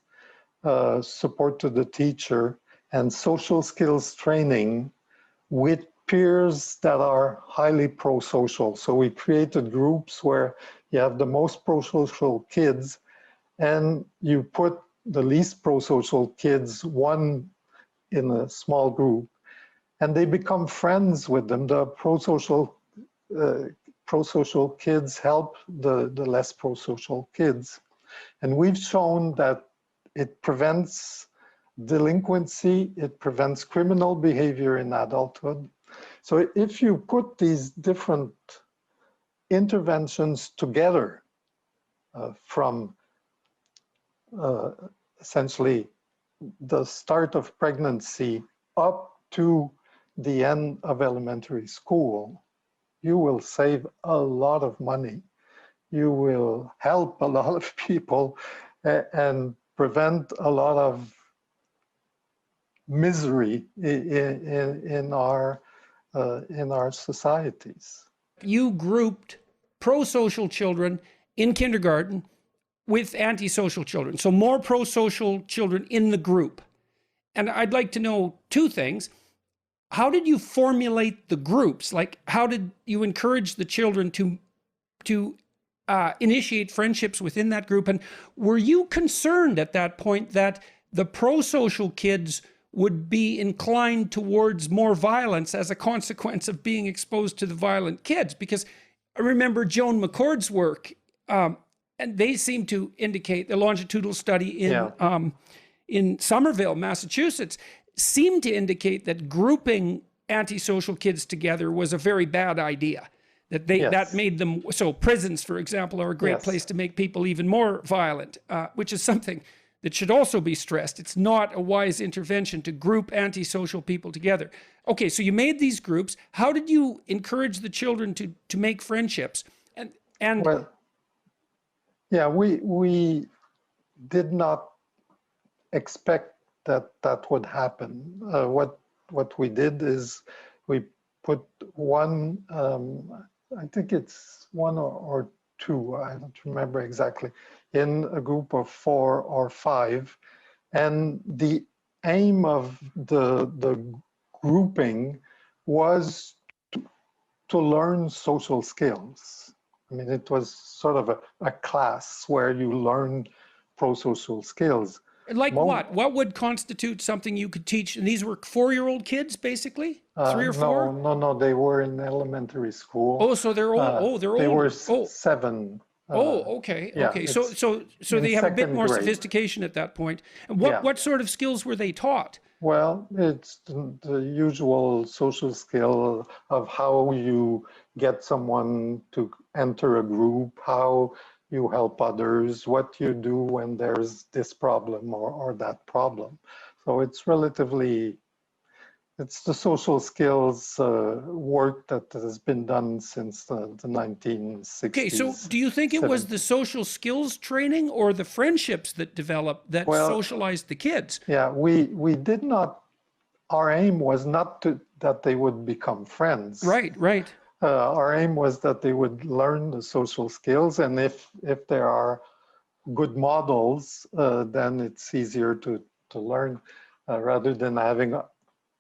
support to the teacher, and social skills training with peers that are highly pro-social. So we created groups where you have the most pro-social kids and you put the least pro-social kids, one in a small group, and they become friends with them. The pro-social kids help the less pro-social kids. And we've shown that it prevents delinquency, it prevents criminal behavior in adulthood. So if you put these different interventions together from essentially the start of pregnancy up to the end of elementary school, you will save a lot of money. You will help a lot of people and prevent a lot of misery in our societies. You grouped pro-social children in kindergarten with antisocial children. So more pro-social children in the group. And I'd like to know two things. How did you formulate the groups? Like, how did you encourage the children to initiate friendships within that group? And were you concerned at that point that the pro-social kids would be inclined towards more violence as a consequence of being exposed to the violent kids? Because I remember Joan McCord's work, and they seem to indicate the longitudinal study in Somerville, Massachusetts, seemed to indicate that grouping antisocial kids together was a very bad idea. That that made them, so prisons, for example, are a great place to make people even more violent, which is something that should also be stressed. It's not a wise intervention to group antisocial people together. Okay, so you made these groups. How did you encourage the children to make friendships? And well, yeah, we did not expect that would happen. What we did is we put one, I think it's one or two, I don't remember exactly, in a group of 4 or 5. And the aim of the grouping was to learn social skills. I mean, it was sort of a class where you learn pro-social skills. like what would constitute something you could teach? And these were 4-year-old kids, basically? 3 or 4? No, they were in elementary school. Oh, so they're old. They're They older. were 7. Okay. Yeah, Okay. So they have a bit more sophistication at that point. And what sort of skills were they taught? Well, it's the usual social skill of how you get someone to enter a group, how you help others, what you do when there's this problem or that problem. So it's relatively, it's the social skills work that has been done since the 1960s. Okay, so do you think it was the social skills training or the friendships that developed that socialized the kids? Yeah, we did not, our aim was not that they would become friends. Right. Our aim was that they would learn the social skills, and if there are good models, then it's easier to learn rather than having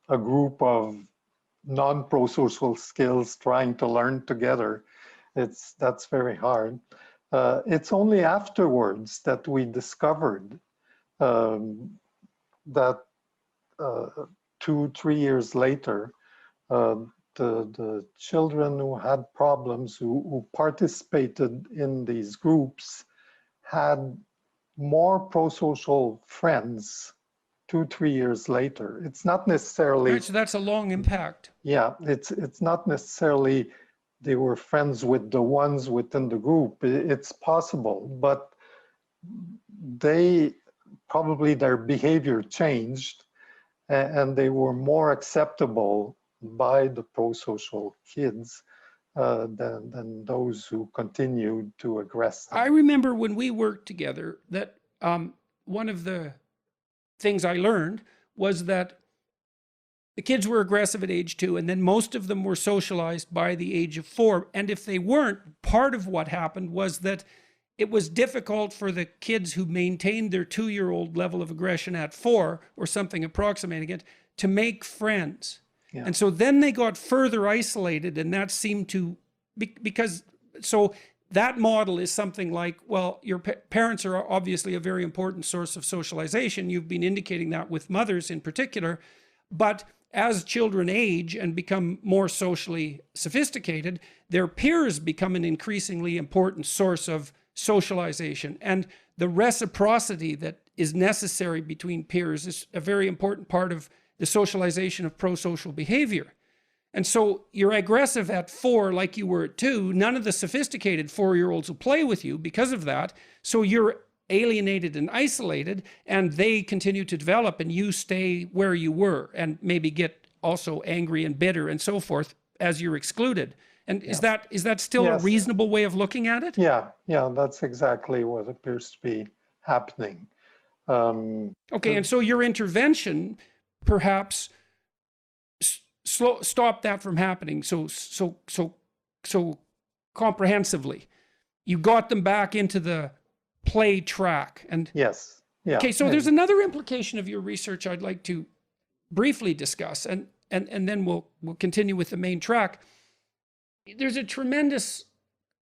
a group of non-pro-social skills trying to learn together. That's very hard. It's only afterwards that we discovered that 2-3 years later, the children who had problems, who participated in these groups, had more pro-social friends 2-3 years later. It's not necessarily... Right, so that's a long impact. Yeah, it's not necessarily they were friends with the ones within the group. It's possible, but probably their behavior changed and they were more acceptable by the pro-social kids than those who continued to aggress them. I remember when we worked together that one of the things I learned was that the kids were aggressive at age 2, and then most of them were socialized by the age of 4. And if they weren't, part of what happened was that it was difficult for the kids who maintained their 2-year-old level of aggression at 4, or something approximating it, to make friends. Yeah. And so then they got further isolated, and that seemed to, because, so that model is something like, well, your parents are obviously a very important source of socialization. You've been indicating that with mothers in particular, but as children age and become more socially sophisticated, their peers become an increasingly important source of socialization. And the reciprocity that is necessary between peers is a very important part of the socialization of pro-social behavior. And so you're aggressive at 4 like you were at 2. None of the sophisticated 4-year-olds will play with you because of that. So you're alienated and isolated, and they continue to develop, and you stay where you were and maybe get also angry and bitter and so forth as you're excluded. And is that still Yes. a reasonable way of looking at it? Yeah, that's exactly what appears to be happening. Okay, and so your intervention perhaps stop that from happening so comprehensively. You got them back into the play track. And yes. Yeah. Okay, so there's another implication of your research I'd like to briefly discuss, and then we'll continue with the main track. There's a tremendous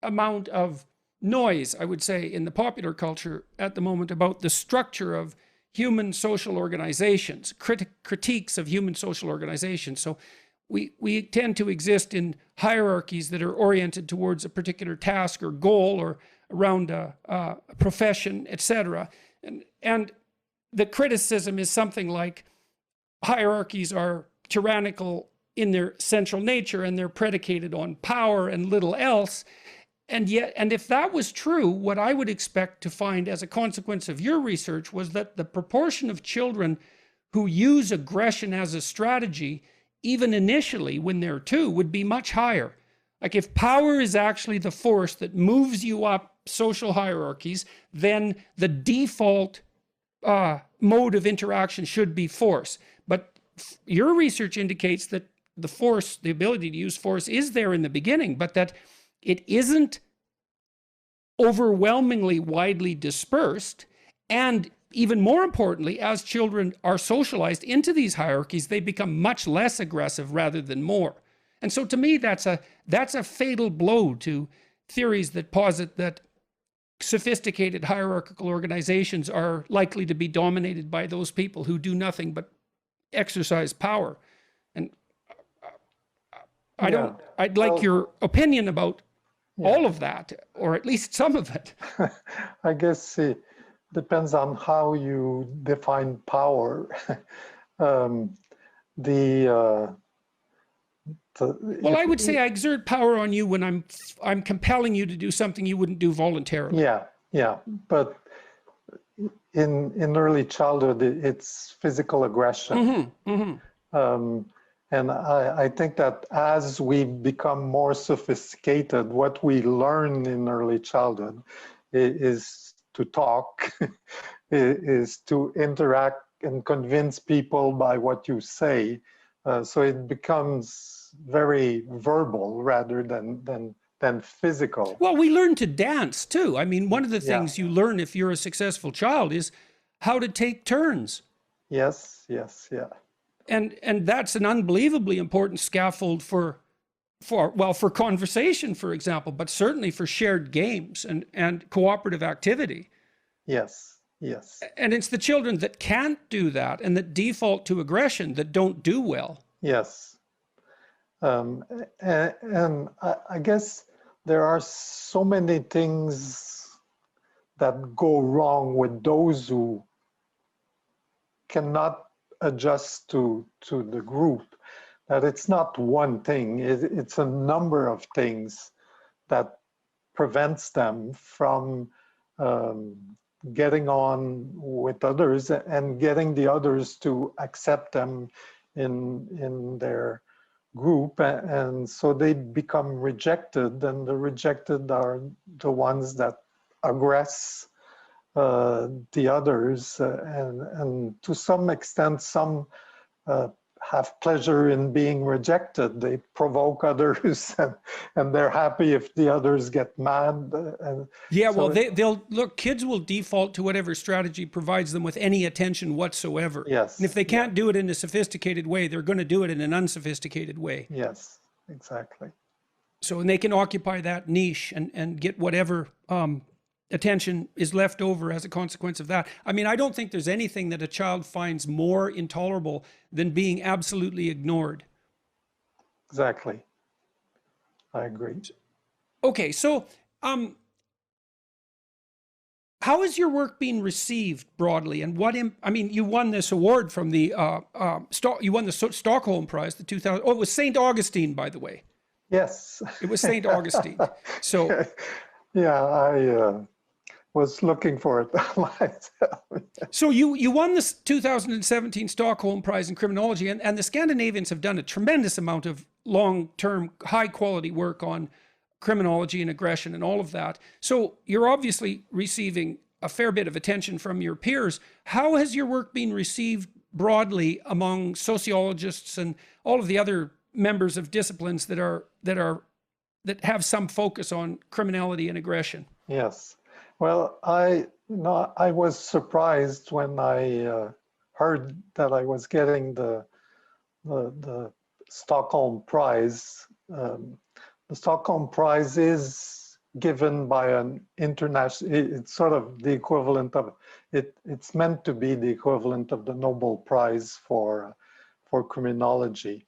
amount of noise, I would say, in the popular culture at the moment about the structure of human social organizations, critiques of human social organizations. So we tend to exist in hierarchies that are oriented towards a particular task or goal, or around a profession, etc. And the criticism is something like, hierarchies are tyrannical in their central nature, and they're predicated on power and little else. And if that was true, what I would expect to find as a consequence of your research was that the proportion of children who use aggression as a strategy, even initially when they're 2, would be much higher. Like, if power is actually the force that moves you up social hierarchies, then the default mode of interaction should be force. But your research indicates that the force, the ability to use force, is there in the beginning, but that it isn't overwhelmingly widely dispersed. And even more importantly, as children are socialized into these hierarchies, they become much less aggressive rather than more. And so to me, that's a fatal blow to theories that posit that sophisticated hierarchical organizations are likely to be dominated by those people who do nothing but exercise power. And I'd like your opinion about all of that, or at least some of it. I guess it depends on how you define power. Well, I would say I exert power on you when I'm compelling you to do something you wouldn't do voluntarily. Yeah. But in early childhood, it's physical aggression. And I think that as we become more sophisticated, what we learn in early childhood is to talk, is to interact and convince people by what you say. So it becomes very verbal rather than physical. Well, we learn to dance too. I mean, one of the things you learn if you're a successful child is how to take turns. Yes. And that's an unbelievably important scaffold for conversation, for example, but certainly for shared games and cooperative activity. Yes. And it's the children that can't do that and that default to aggression that don't do well. Yes. And I guess there are so many things that go wrong with those who cannot adjust to the group, that it's not one thing, it's a number of things that prevents them from getting on with others and getting the others to accept them in their group, and so they become rejected, and the rejected are the ones that aggress the others, and to some extent some have pleasure in being rejected. They provoke others, and they're happy if the others get mad. Yeah, well, they'll look, kids will default to whatever strategy provides them with any attention whatsoever. Yes. And if they can't do it in a sophisticated way, they're going to do it in an unsophisticated way. Yes, exactly. So, and they can occupy that niche and get whatever attention is left over as a consequence of that. I mean, I don't think there's anything that a child finds more intolerable than being absolutely ignored. Exactly. I agree. Okay, so how is your work being received broadly, and I mean, you won this award from the you won the Stockholm Prize, the 2000. Oh, it was St. Augustine, by the way. Yes. It was St. Augustine. So yeah, I was looking for it myself. So you won this 2017 Stockholm Prize in Criminology, and the Scandinavians have done a tremendous amount of long-term, high-quality work on criminology and aggression and all of that. So you're obviously receiving a fair bit of attention from your peers. How has your work been received broadly among sociologists and all of the other members of disciplines that have some focus on criminality and aggression? Yes. Well, I was surprised when I heard that I was getting the Stockholm Prize. The Stockholm Prize is given by an international. It's sort of the equivalent of it. It's meant to be the equivalent of the Nobel Prize for criminology.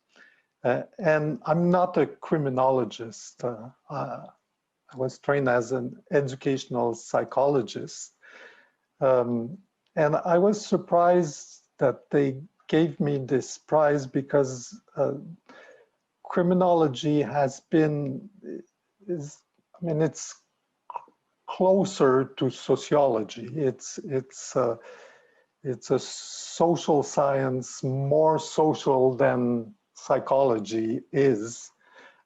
And I'm not a criminologist. I was trained as an educational psychologist. And I was surprised that they gave me this prize because criminology has been, it's closer to sociology. It's a social science, more social than psychology is.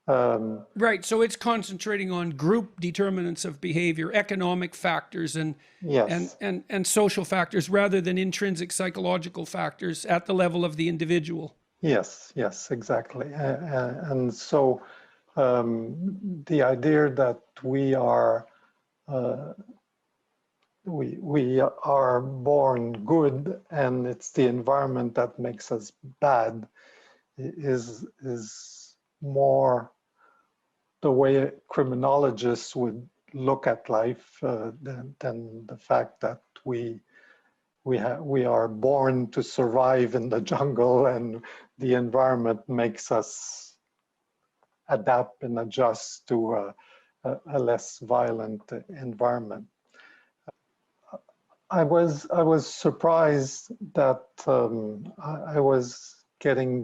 Right, so it's concentrating on group determinants of behavior, economic factors, and yes. and social factors, rather than intrinsic psychological factors at the level of the individual. Yes, exactly. And so the idea that we are born good and it's the environment that makes us bad is more the way criminologists would look at life than the fact that we are born to survive in the jungle and the environment makes us adapt and adjust to a less violent environment. I was surprised that I was getting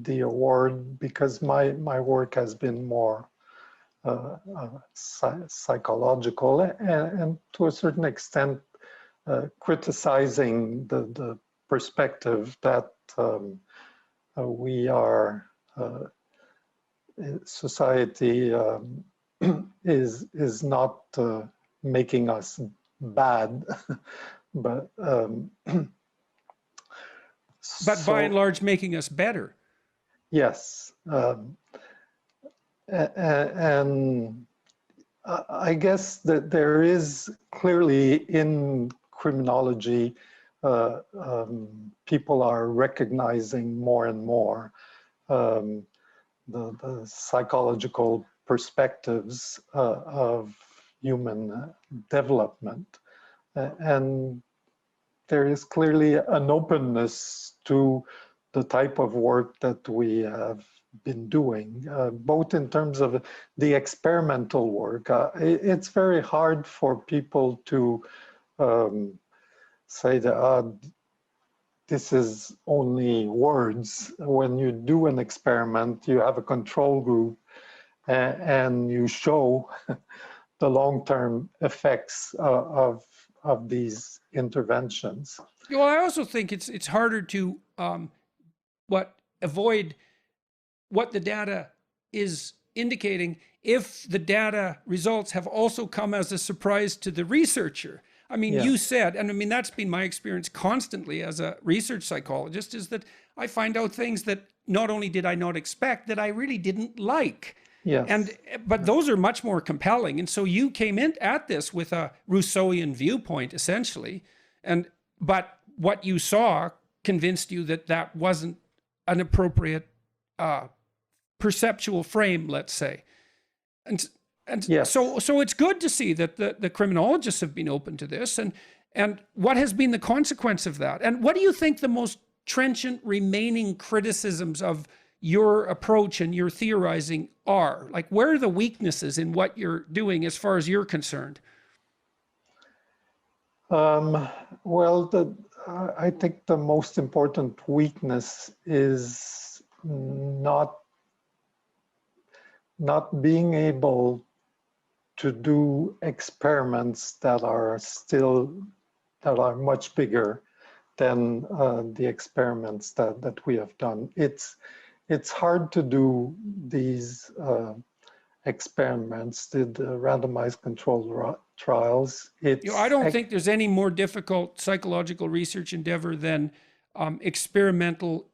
the award because my work has been more psychological and to a certain extent criticizing the perspective that we are society is not making us bad, but by and large making us better. Yes. And I guess that there is clearly in criminology, people are recognizing more and more the psychological perspectives of human development. And there is clearly an openness to the type of work that we have been doing, both in terms of the experimental work. It's very hard for people to say that this is only words. When you do an experiment, you have a control group and you show the long-term effects of these interventions. Well, I also think it's harder to avoid what the data is indicating if the data results have also come as a surprise to the researcher. I mean, Yeah. you said, and I mean, that's been my experience constantly as a research psychologist, is that I find out things that not only did I not expect, that I really didn't like. And, Yes. but those are much more compelling. And so you came in at this with a Rousseauian viewpoint, essentially. But what you saw convinced you that that wasn't an appropriate perceptual frame, let's say. And Yes. so it's good to see that the criminologists have been open to this. And what has been the consequence of that? And what do you think the most trenchant remaining criticisms of your approach and your theorizing are? Like, where are the weaknesses in what you're doing as far as you're concerned? Well, I think the most important weakness is not being able to do experiments that are much bigger than the experiments that we have done. It's hard to do these experiments, the randomized controlled trials. I don't think there's any more difficult psychological research endeavor than experimental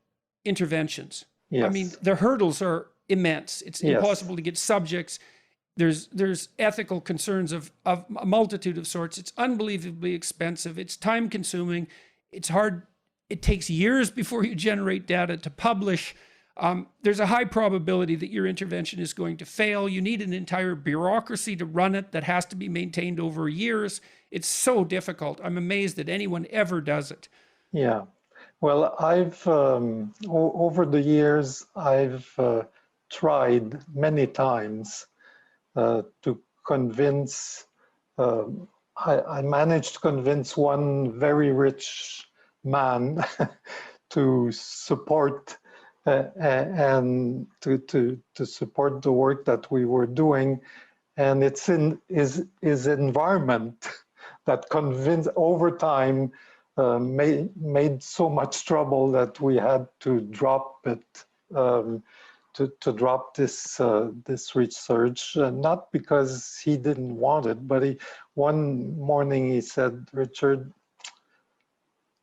interventions. Yes. I mean, the hurdles are immense. It's impossible to get subjects. There's ethical concerns of a multitude of sorts. It's unbelievably expensive. It's time consuming. It's hard. It takes years before you generate data to publish. There's a high probability that your intervention is going to fail. You need an entire bureaucracy to run it that has to be maintained over years. It's so difficult. I'm amazed that anyone ever does it. Yeah. Well, I've over the years, I've tried many times to convince. I managed to convince one very rich man to support and to support the work that we were doing, and it's in his environment that convinced over time made so much trouble that we had to drop it, to drop this research, not because he didn't want it, but one morning he said, "Richard,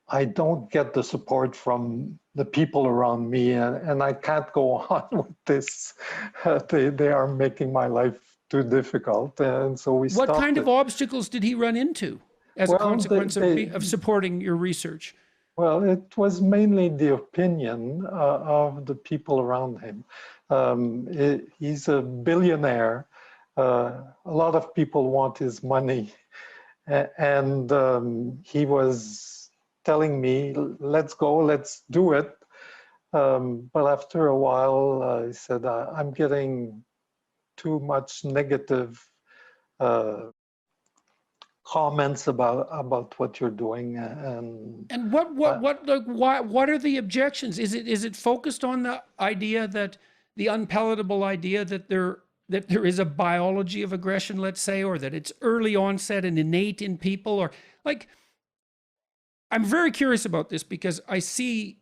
I don't get the support from the people around me, and I can't go on with this. They are making my life too difficult." And so we stopped. What kind of obstacles did he run into as a consequence of supporting your research? Well, it was mainly the opinion of the people around him. He's a billionaire. A lot of people want his money. And he was telling me, "Let's go, let's do it." But after a while, he said, "I'm getting too much negative comments about what you're doing." And what are the objections? Is it focused on the idea that the unpalatable idea that there is a biology of aggression, let's say, or that it's early onset and innate in people, or like, I'm very curious about this because I see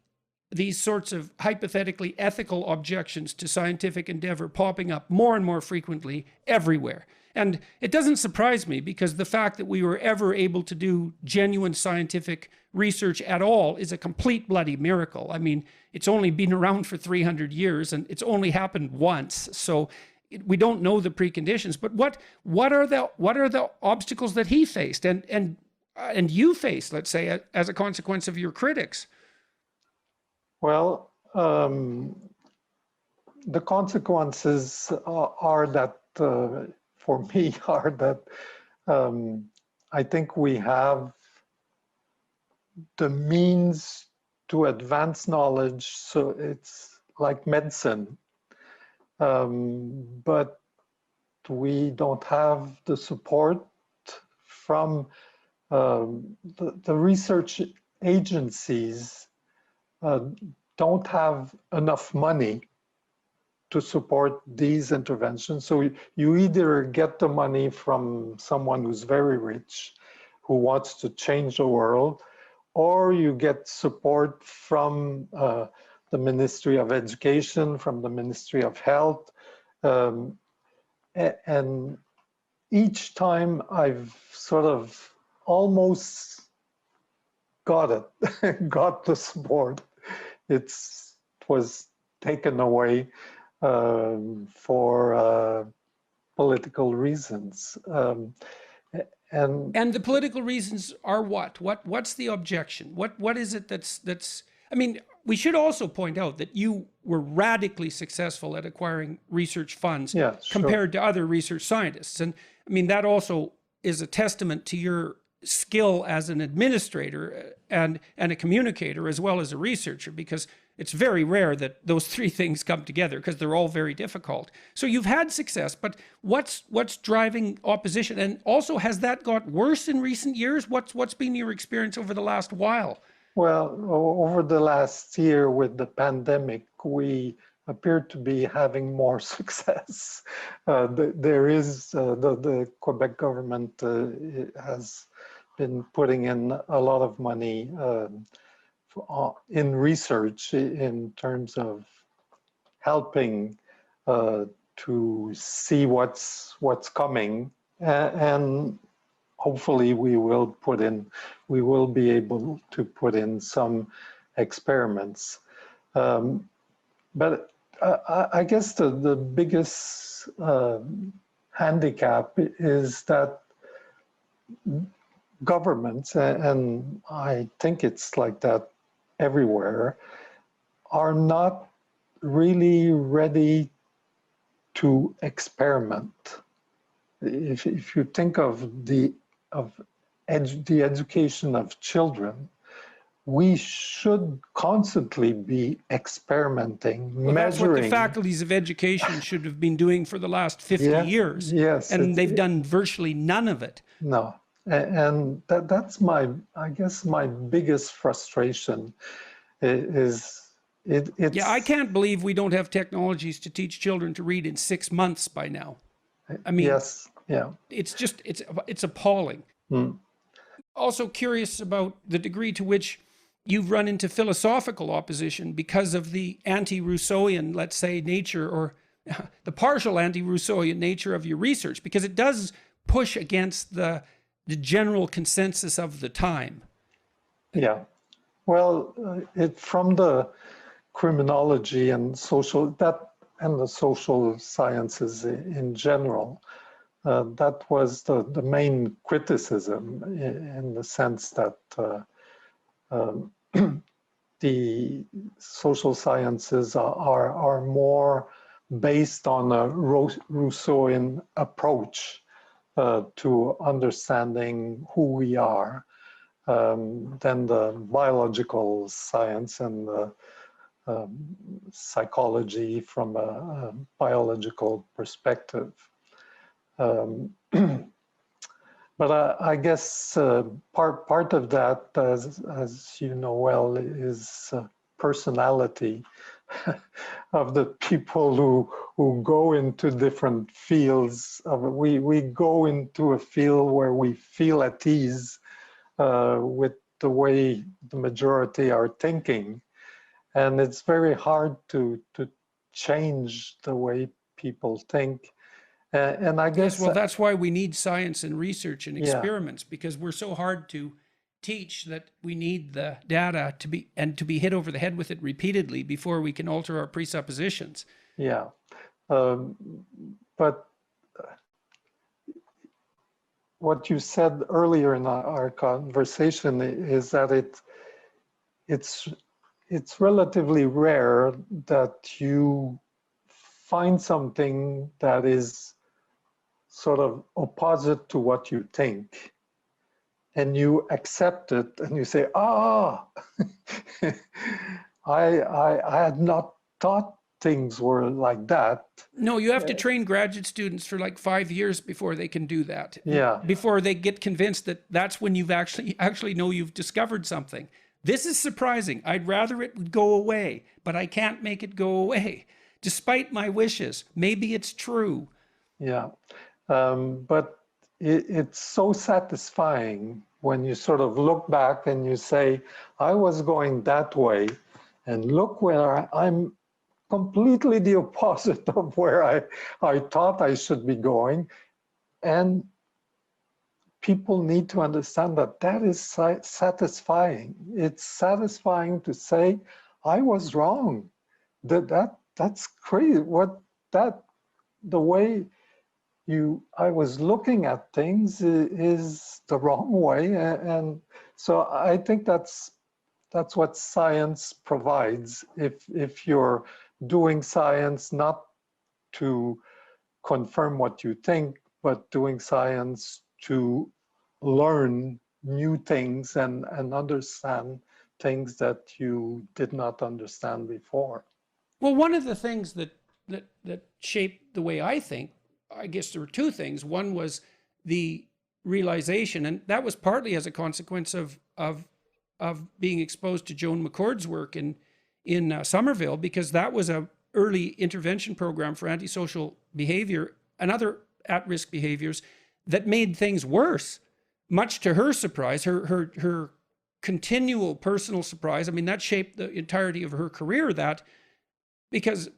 these sorts of hypothetically ethical objections to scientific endeavor popping up more and more frequently everywhere. And it doesn't surprise me because the fact that we were ever able to do genuine scientific research at all is a complete bloody miracle. I mean, it's only been around for 300 years and it's only happened once. So we don't know the preconditions. But what are the obstacles that he faced and you faced, let's say, as a consequence of your critics? Well, the consequences are that, for me, are that I think we have the means to advance knowledge, so it's like medicine, but we don't have the support from the research agencies. Don't have enough money to support these interventions. So you either get the money from someone who's very rich, who wants to change the world, or you get support from the Ministry of Education, from the Ministry of Health. And each time I've sort of almost got it, got the support. It was taken away for political reasons. And the political reasons are what? What's the objection? What is it that's I mean, we should also point out that you were radically successful at acquiring research funds compared to other research scientists. And I mean, that also is a testament to your skill as an administrator and a communicator as well as a researcher, because it's very rare that those three things come together, because they're all very difficult. So you've had success, but what's driving opposition? And also, has that got worse in recent years? What's been your experience over the last while? Well, over the last year with the pandemic, we appear to be having more success. There is, the Quebec government has been putting in a lot of money in research in terms of helping to see what's coming, and hopefully we will be able to put in some experiments. But I guess the biggest handicap is that governments, and I think it's like that everywhere, are not really ready to experiment. If you think of the education of children, we should constantly be experimenting, well, measuring. That's what the faculties of education should have been doing for the last 50 years. Yes. And they've done virtually none of it. No. And that's I guess my biggest frustration is it's... Yeah, I can't believe we don't have technologies to teach children to read in 6 months by now. I mean, yes, yeah. It's just, it's appalling. Also curious about the degree to which you've run into philosophical opposition because of the anti-Rousseauian, let's say, nature, or the partial anti-Rousseauian nature of your research, because it does push against the general consensus of the time. Yeah, well, from the criminology and the social sciences in general, that was the main criticism, in the sense that the social sciences are more based on a Rousseauian approach to understanding who we are, than the biological science and the psychology from a biological perspective. But I guess part of that, as you know well, is personality of the people who go into different fields. We go into a field where we feel at ease with the way the majority are thinking, and it's very hard to change the way people think. And I guess... Yes, well, that's why we need science and research and experiments, because we're so hard to teach that we need the data to be hit over the head with it repeatedly before we can alter our presuppositions. Yeah, but what you said earlier in our conversation is that it's relatively rare that you find something that is sort of opposite to what you think, and you accept it, and you say, I had not thought things were like that. No, you have to train graduate students for like 5 years before they can do that. Yeah. Before they get convinced that that's when you've actually know you've discovered something. This is surprising. I'd rather it would go away, but I can't make it go away, despite my wishes. Maybe it's true. Yeah. But it's so satisfying when you sort of look back and you say, I was going that way, and look where I'm completely the opposite of where I thought I should be going. And people need to understand that that is satisfying. It's satisfying to say, I was wrong. That's crazy. The way I was looking at things is the wrong way. And so I think that's what science provides. If you're doing science not to confirm what you think, but doing science to learn new things and understand things that you did not understand before. Well, one of the things that shaped the way I think, I guess there were two things. One was the realization, and that was partly as a consequence of being exposed to Joan McCord's work in Somerville, because that was a early intervention program for antisocial behavior and other at-risk behaviors that made things worse, much to her surprise, her continual personal surprise. I mean, that shaped the entirety of her career, that because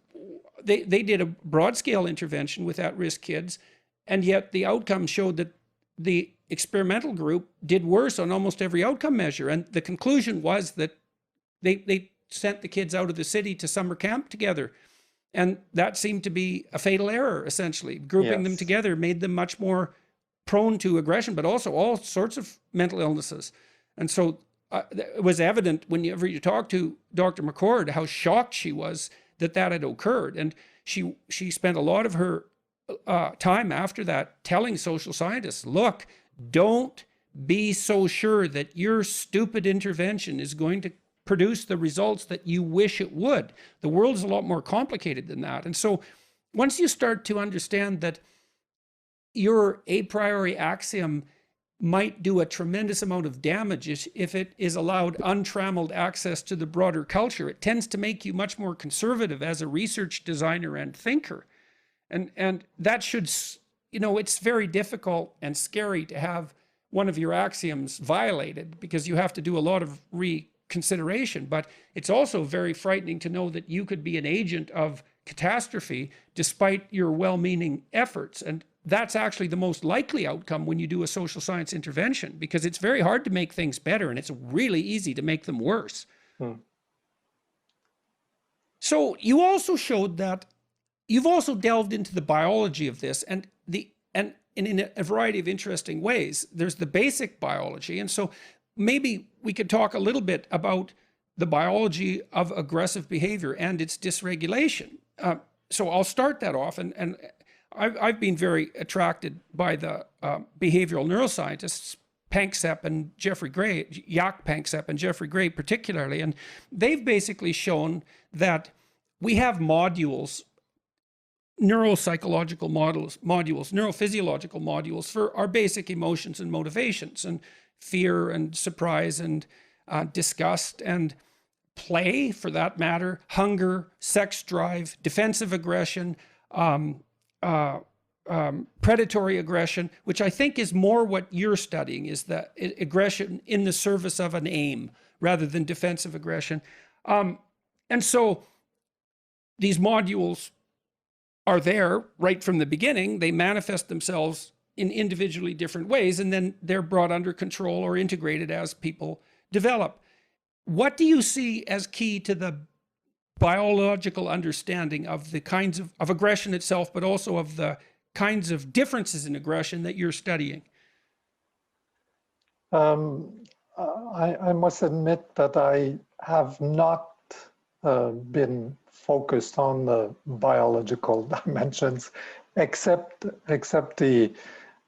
they did a broad-scale intervention with at-risk kids, and yet the outcome showed that the experimental group did worse on almost every outcome measure. And the conclusion was that they sent the kids out of the city to summer camp together. And that seemed to be a fatal error, essentially. Grouping them together made them much more prone to aggression, but also all sorts of mental illnesses. And so it was evident whenever you talk to Dr. McCord how shocked she was that had occurred. And she spent a lot of her time after that telling social scientists, look, don't be so sure that your stupid intervention is going to produce the results that you wish it would. The world is a lot more complicated than that. And so once you start to understand that your a priori axiom might do a tremendous amount of damage if it is allowed untrammeled access to the broader culture, it tends to make you much more conservative as a research designer and thinker. And that should, it's very difficult and scary to have one of your axioms violated, because you have to do a lot of reconsideration. But it's also very frightening to know that you could be an agent of catastrophe despite your well-meaning efforts. And that's actually the most likely outcome when you do a social science intervention, because it's very hard to make things better and it's really easy to make them worse. So you also showed that you've also delved into the biology of this and in a variety of interesting ways. There's the basic biology. And so maybe we could talk a little bit about the biology of aggressive behavior and its dysregulation. So I'll start that off. And I've been very attracted by the behavioral neuroscientists, Panksepp and Jeffrey Gray, Jaak Panksepp and Jeffrey Gray particularly. And they've basically shown that we have modules, neuropsychological modules, neurophysiological modules for our basic emotions and motivations, and fear and surprise and disgust and play, for that matter, hunger, sex drive, defensive aggression, predatory aggression, which I think is more what you're studying, is the aggression in the service of an aim rather than defensive aggression. And so these modules are there right from the beginning. They manifest themselves in individually different ways, and then they're brought under control or integrated as people develop. What do you see as key to the biological understanding of the kinds of aggression itself, but also of the kinds of differences in aggression that you're studying? I must admit that I have not been focused on the biological dimensions, except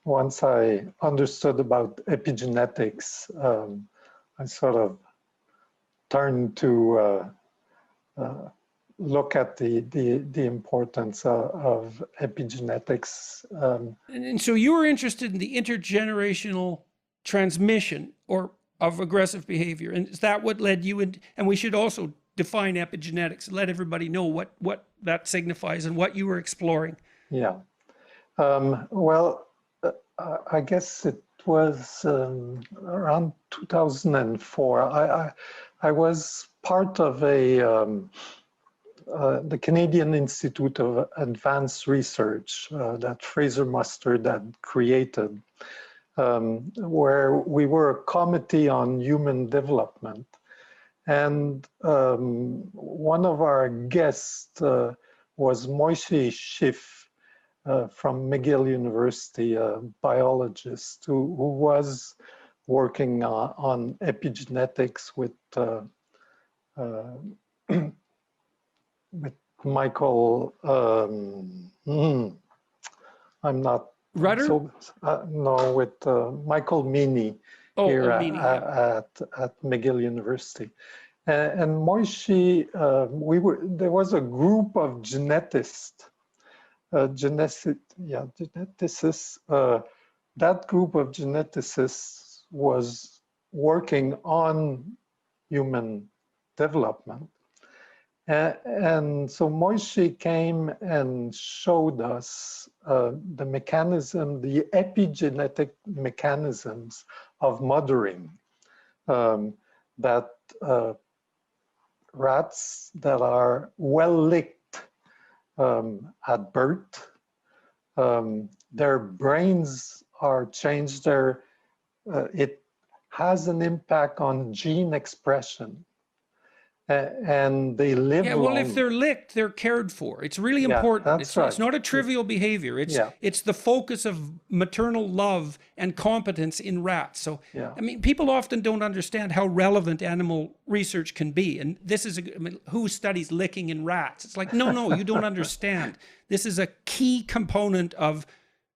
once I understood about epigenetics, I sort of turned to look at the importance of epigenetics. And so you were interested in the intergenerational transmission of aggressive behavior, and is that what led you in? And we should also define epigenetics and let everybody know what that signifies and what you were exploring. Yeah. Well, I guess it was around 2004. I was part of the Canadian Institute of Advanced Research that Fraser Mustard had created. where we were a committee on human development. And one of our guests was Moishe Schiff from McGill University, a biologist who was working on epigenetics with Michael, I'm not Rudder? No, with Michael Meany here at McGill University. And Moishe, there was a group of geneticists, geneticists. That group of geneticists was working on human development. And so Moishe came and showed us the mechanism, the epigenetic mechanisms of mothering, that rats that are well licked at birth, their brains are changed, it has an impact on gene expression. And they live well, longer. if they're licked, they're cared for. It's really important. It's not a trivial behavior. It's the focus of maternal love and competence in rats. So, I mean, people often don't understand how relevant animal research can be. And this is, who studies licking in rats? It's like, no, you don't understand. This is a key component of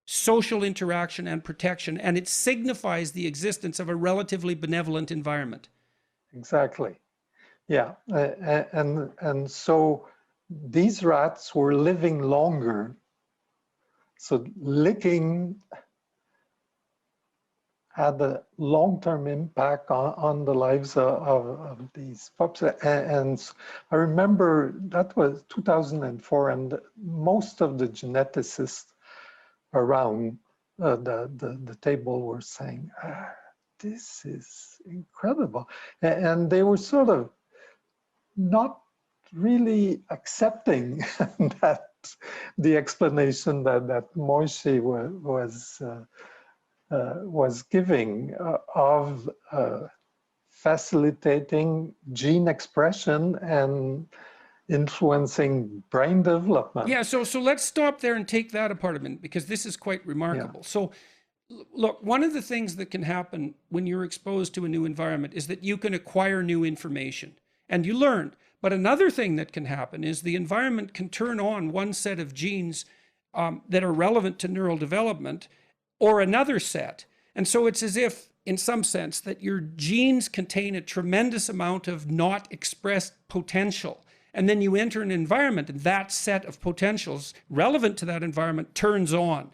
social interaction and protection, and it signifies the existence of a relatively benevolent environment. Exactly. Yeah, and so these rats were living longer. So licking had a long-term impact on the lives of these pups. And I remember that was 2004, and most of the geneticists around the table were saying, this is incredible. And they were sort of not really accepting that the explanation that Moishe was giving of facilitating gene expression and influencing brain development. Yeah, so let's stop there and take that apart a minute, because this is quite remarkable. Yeah. So look, one of the things that can happen when you're exposed to a new environment is that you can acquire new information and you learn. But another thing that can happen is the environment can turn on one set of genes that are relevant to neural development, or another set. And so it's as if, in some sense, that your genes contain a tremendous amount of not expressed potential. And then you enter an environment, and that set of potentials relevant to that environment turns on.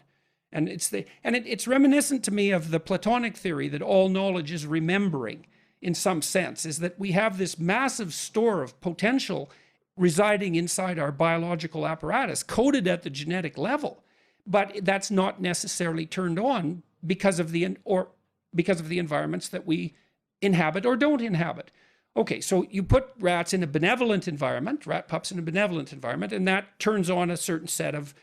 And it's reminiscent to me of the Platonic theory that all knowledge is remembering, in some sense, is that we have this massive store of potential residing inside our biological apparatus, coded at the genetic level, but that's not necessarily turned on because of the environments that we inhabit or don't inhabit. Okay, so you put rats in a benevolent environment, rat pups in a benevolent environment, and that turns on a certain set of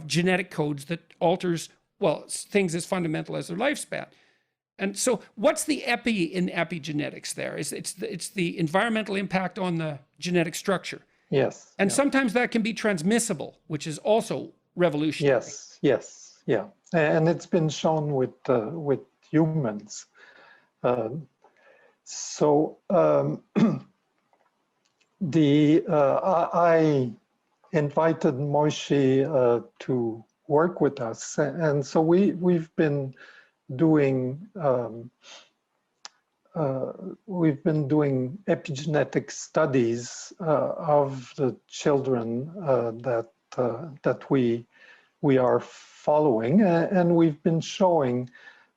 genetic codes that alters, well, things as fundamental as their lifespan. And so what's the epi in epigenetics there? It's the environmental impact on the genetic structure. Yes. And sometimes that can be transmissible, which is also revolutionary. Yes, yeah. And it's been shown with humans. I invited Moishe to work with us, and so we've been doing epigenetic studies of the children that we are following, and we've been showing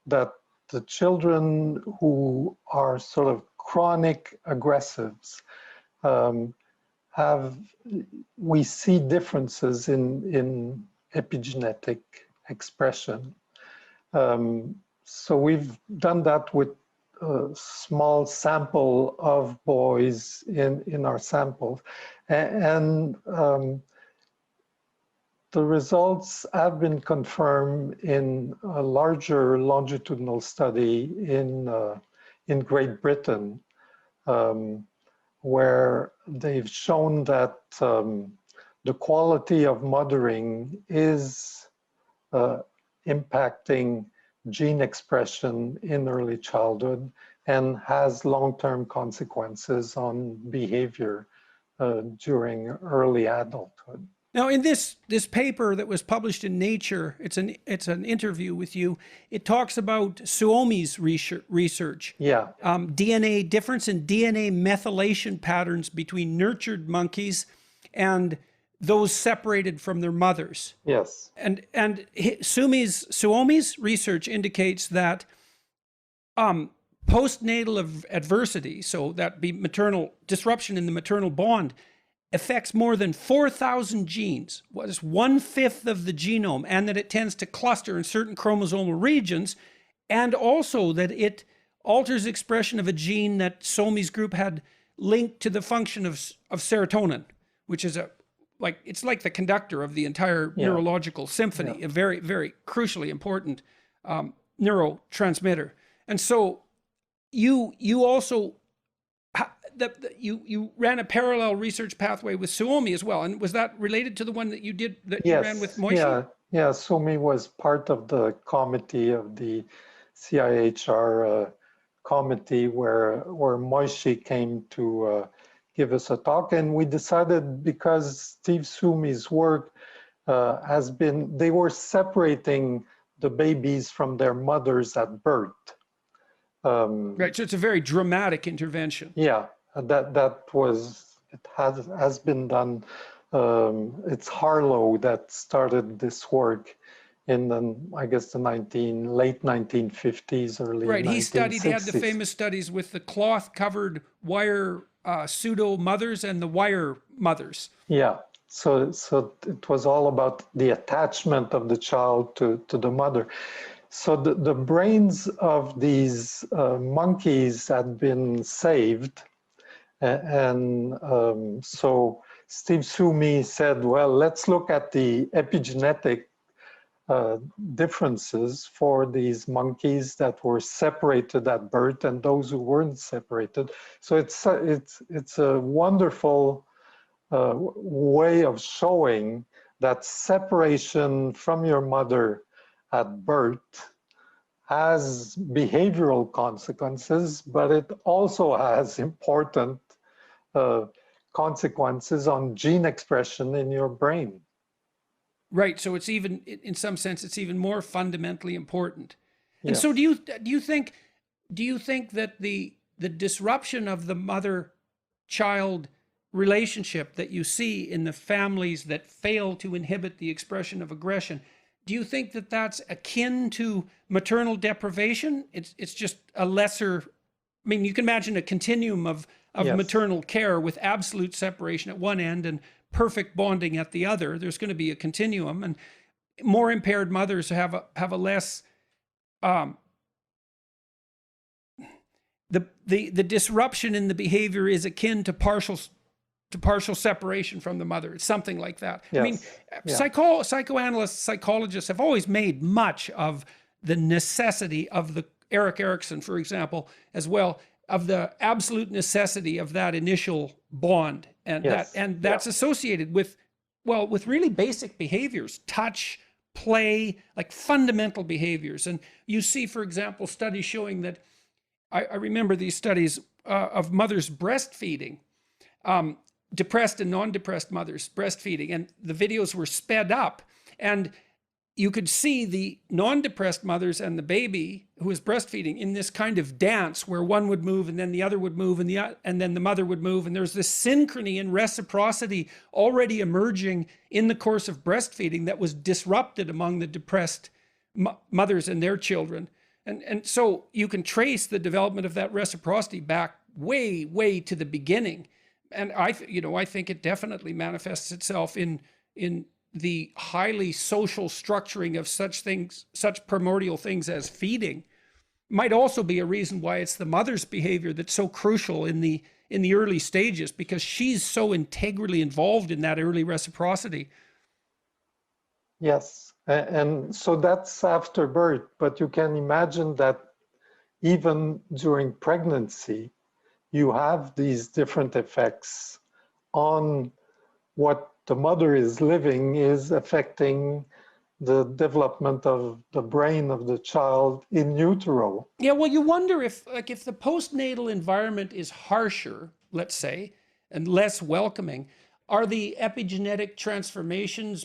that the children who are sort of chronic aggressives we see differences in epigenetic expression. So we've done that with a small sample of boys in our samples. And the results have been confirmed in a larger longitudinal study in Great Britain, where they've shown that the quality of mothering is impacting gene expression in early childhood and has long-term consequences on behavior during early adulthood. Now, in this paper that was published in Nature, it's an interview with you. It talks about Suomi's research. Yeah. DNA difference in DNA methylation patterns between nurtured monkeys and those separated from their mothers. Yes. And Suomi's research indicates that postnatal adversity, so that be maternal disruption in the maternal bond, affects more than 4,000 genes, what is 1/5 of the genome, and that it tends to cluster in certain chromosomal regions, and also that it alters expression of a gene that Suomi's group had linked to the function of serotonin, which is it's like the conductor of the entire neurological symphony, a very, very crucially important neurotransmitter. And so you also you ran a parallel research pathway with Suomi as well, and was that related to the one that you did that you ran with Moishi? Yeah. Suomi was part of the committee of the CIHR committee where Moishi came to give us a talk, and we decided, because Steve Suomi's work they were separating the babies from their mothers at birth. Right, so it's a very dramatic intervention. Yeah, it has been done. It's Harlow that started this work in the late 1950s, early 1960s. Right, he had the famous studies with the cloth-covered wire pseudo mothers and the wire mothers. Yeah, so it was all about the attachment of the child to the mother. So the brains of these monkeys had been saved, and so Steve Suomi said, well, let's look at the epigenetic differences for these monkeys that were separated at birth and those who weren't separated. So it's a wonderful way of showing that separation from your mother at birth has behavioral consequences, but it also has important consequences on gene expression in your brain. Right, so it's even, in some sense, it's even more fundamentally important. And Yes. so do you think that the disruption of the mother-child relationship that you see in the families that fail to inhibit the expression of aggression, do you think that that's akin to maternal deprivation? It's just a lesser, I mean, you can imagine a continuum of Yes. maternal care with absolute separation at one end and perfect bonding at the other. There's going to be a continuum, and more impaired mothers have a less the disruption in the behavior is akin to partial separation from the mother. It's something like that. Yes. I mean, psychoanalysts, psychologists have always made much of the necessity of Erik Erikson, for example, as well, of the absolute necessity of that initial bond. And Yes. that's associated with really basic behaviors, touch, play, like fundamental behaviors. And you see, for example, studies showing that, I remember these studies of mothers breastfeeding, depressed and non-depressed mothers breastfeeding, and the videos were sped up, and you could see the non-depressed mothers and the baby who was breastfeeding in this kind of dance where one would move and then the other would move and then the mother would move, and there's this synchrony and reciprocity already emerging in the course of breastfeeding that was disrupted among the depressed mothers and their children. And so you can trace the development of that reciprocity back way to the beginning. And I think it definitely manifests itself in the highly social structuring of such things, such primordial things as feeding. Might also be a reason why it's the mother's behavior that's so crucial in the early stages, because she's so integrally involved in that early reciprocity. Yes, and so that's after birth, but you can imagine that even during pregnancy, you have these different effects on what the mother is living is affecting the development of the brain of the child in utero. Yeah, well, you wonder if, like, if the postnatal environment is harsher, let's say, and less welcoming, are the epigenetic transformations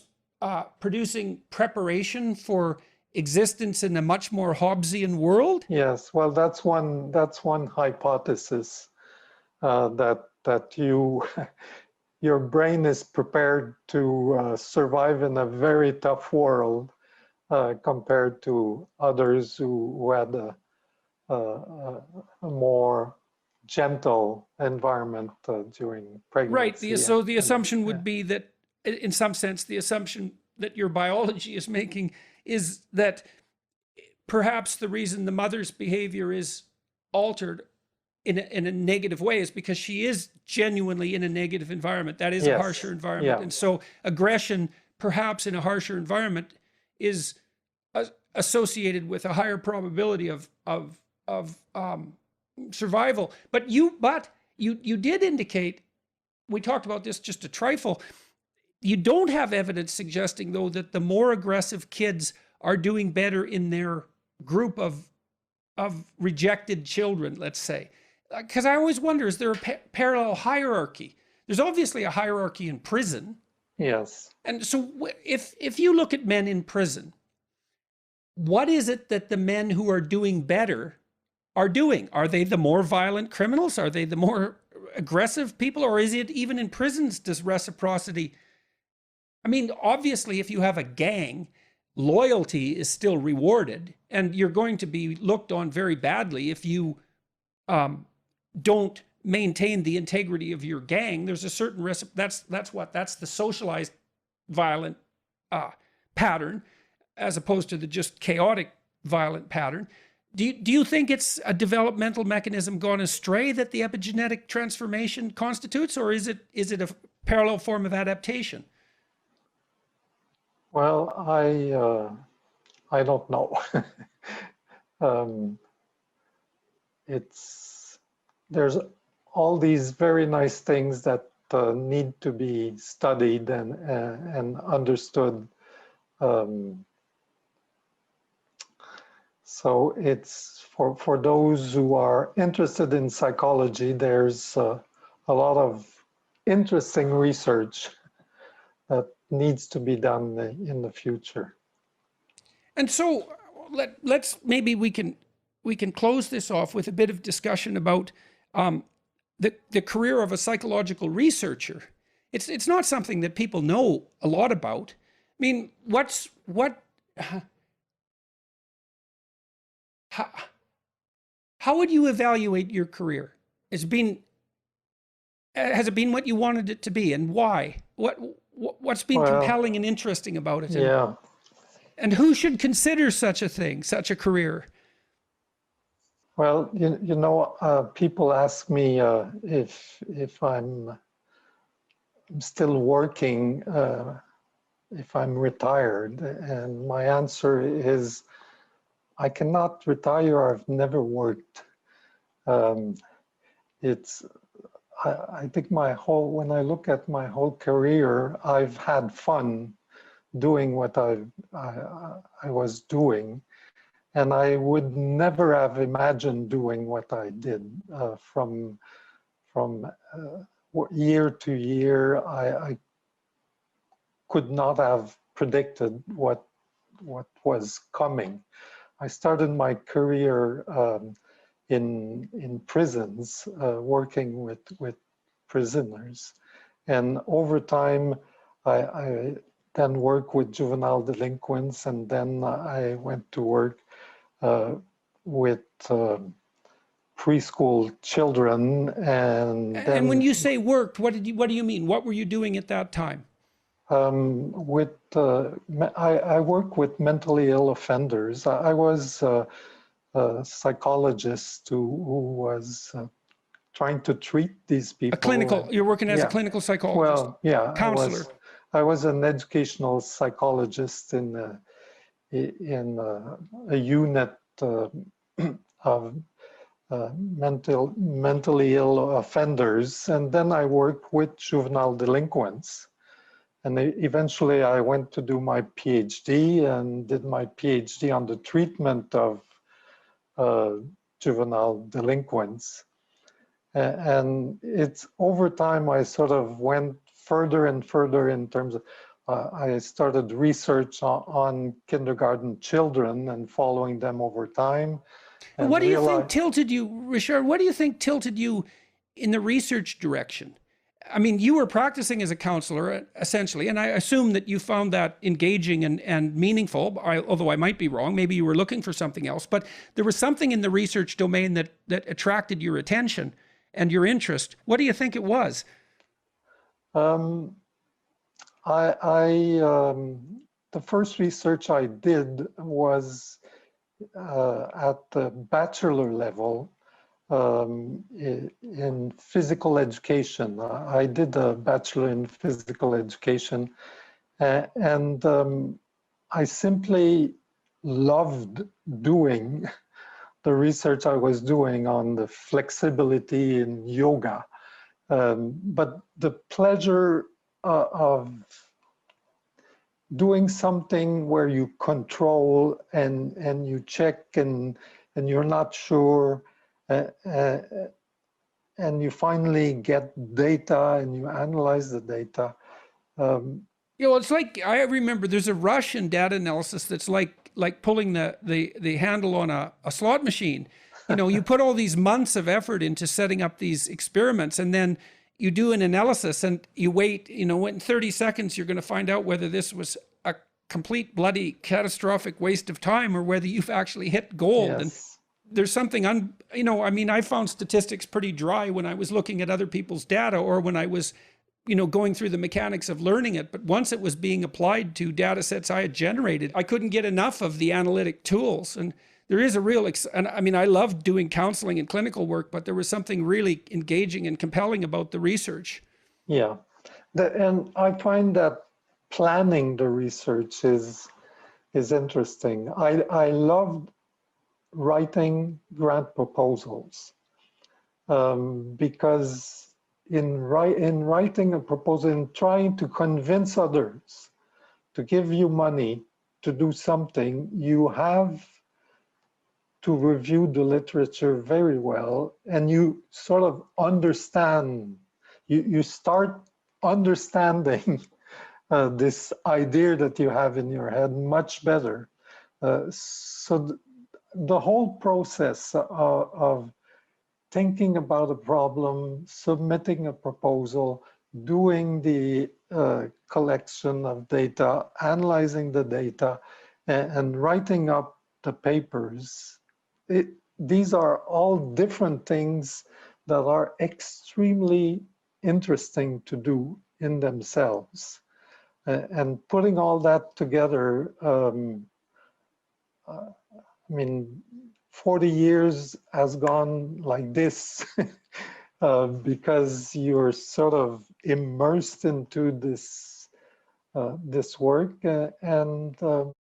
producing preparation for existence in a much more Hobbesian world? Yes, well, that's one hypothesis that you your brain is prepared to survive in a very tough world compared to others who had a more gentle environment during Right. pregnancy. So the assumption Yeah. would be that, in some sense, the assumption that your biology is making is that perhaps the reason the mother's behavior is altered in a negative way is because she is genuinely in a negative environment. That is a Yes. harsher environment. Yeah. And so aggression, perhaps in a harsher environment, is associated with a higher probability of survival. But you did indicate, we talked about this just a trifle, you don't have evidence suggesting, though, that the more aggressive kids are doing better in their group of rejected children, let's say. Because I always wonder, is there a parallel hierarchy? There's obviously a hierarchy in prison. Yes. And so if you look at men in prison, what is it that the men who are doing better are doing? Are they the more violent criminals? Are they the more aggressive people? Or is it even in prisons, does reciprocity? I mean, obviously, if you have a gang, loyalty is still rewarded, and you're going to be looked on very badly if you don't maintain the integrity of your gang. There's a certain that's the socialized violent pattern, as opposed to the just chaotic violent pattern. Do you think it's a developmental mechanism gone astray that the epigenetic transformation constitutes, or is it a parallel form of adaptation? Well, I don't know. There's all these very nice things that need to be studied and understood. So it's for those who are interested in psychology, there's a lot of interesting research that needs to be done in the future. And so let's maybe we can close this off with a bit of discussion about the career of a psychological researcher. It's not something that people know a lot about. I mean, how would you evaluate your career? Has it been what you wanted it to be, and why? What's been compelling and interesting about it? Yeah. And who should consider such a thing, such a career? Well, people ask me if I'm still working, if I'm retired, and my answer is I cannot retire. I've never worked. I think when I look at my whole career, I've had fun doing what I was doing, and I would never have imagined doing what I did from year to year. I could not have predicted what was coming. I started my career in prisons, working with prisoners, and over time, I then worked with juvenile delinquents, and then I went to work with preschool children, and then. And when you say worked, what do you mean? What were you doing at that time? I work with mentally ill offenders. I was a psychologist who was trying to treat these people. You're working as a clinical psychologist. Well, yeah, Counselor. I was an educational psychologist in a unit of mentally ill offenders, and then I worked with juvenile delinquents. And eventually I went to do my PhD and did my PhD on the treatment of juvenile delinquents. And it's over time I sort of went further and further in terms of, I started research on kindergarten children and following them over time. And what do you think tilted you, Richard? What do you think tilted you in the research direction? I mean, you were practicing as a counselor, essentially, and I assume that you found that engaging and meaningful, although I might be wrong. Maybe you were looking for something else, but there was something in the research domain that attracted your attention and your interest. What do you think it was? The first research I did was at the bachelor level in physical education. I did a bachelor in physical education, and I simply loved doing the research I was doing on the flexibility in yoga. But the pleasure of doing something where you control and you check and you're not sure, and you finally get data and you analyze the data. You know, it's like, I remember there's a rush in data analysis that's like pulling the handle on a slot machine. You know, you put all these months of effort into setting up these experiments, and then you do an analysis and you wait, you know, in 30 seconds, you're going to find out whether this was a complete bloody catastrophic waste of time or whether you've actually hit gold. Yes. And there's something, you know, I mean, I found statistics pretty dry when I was looking at other people's data or when I was, you know, going through the mechanics of learning it. But once it was being applied to data sets I had generated, I couldn't get enough of the analytic tools. And there is a real, and I mean, I love doing counseling and clinical work, but there was something really engaging and compelling about the research. Yeah, and I find that planning the research is interesting. I love writing grant proposals because in writing a proposal and trying to convince others to give you money to do something, you have to review the literature very well, and you sort of understand, you start understanding this idea that you have in your head much better. So the whole process of thinking about a problem, submitting a proposal, doing the collection of data, analyzing the data, and writing up the papers, these are all different things that are extremely interesting to do in themselves. And putting all that together, I mean, 40 years has gone like this because you're sort of immersed into this work.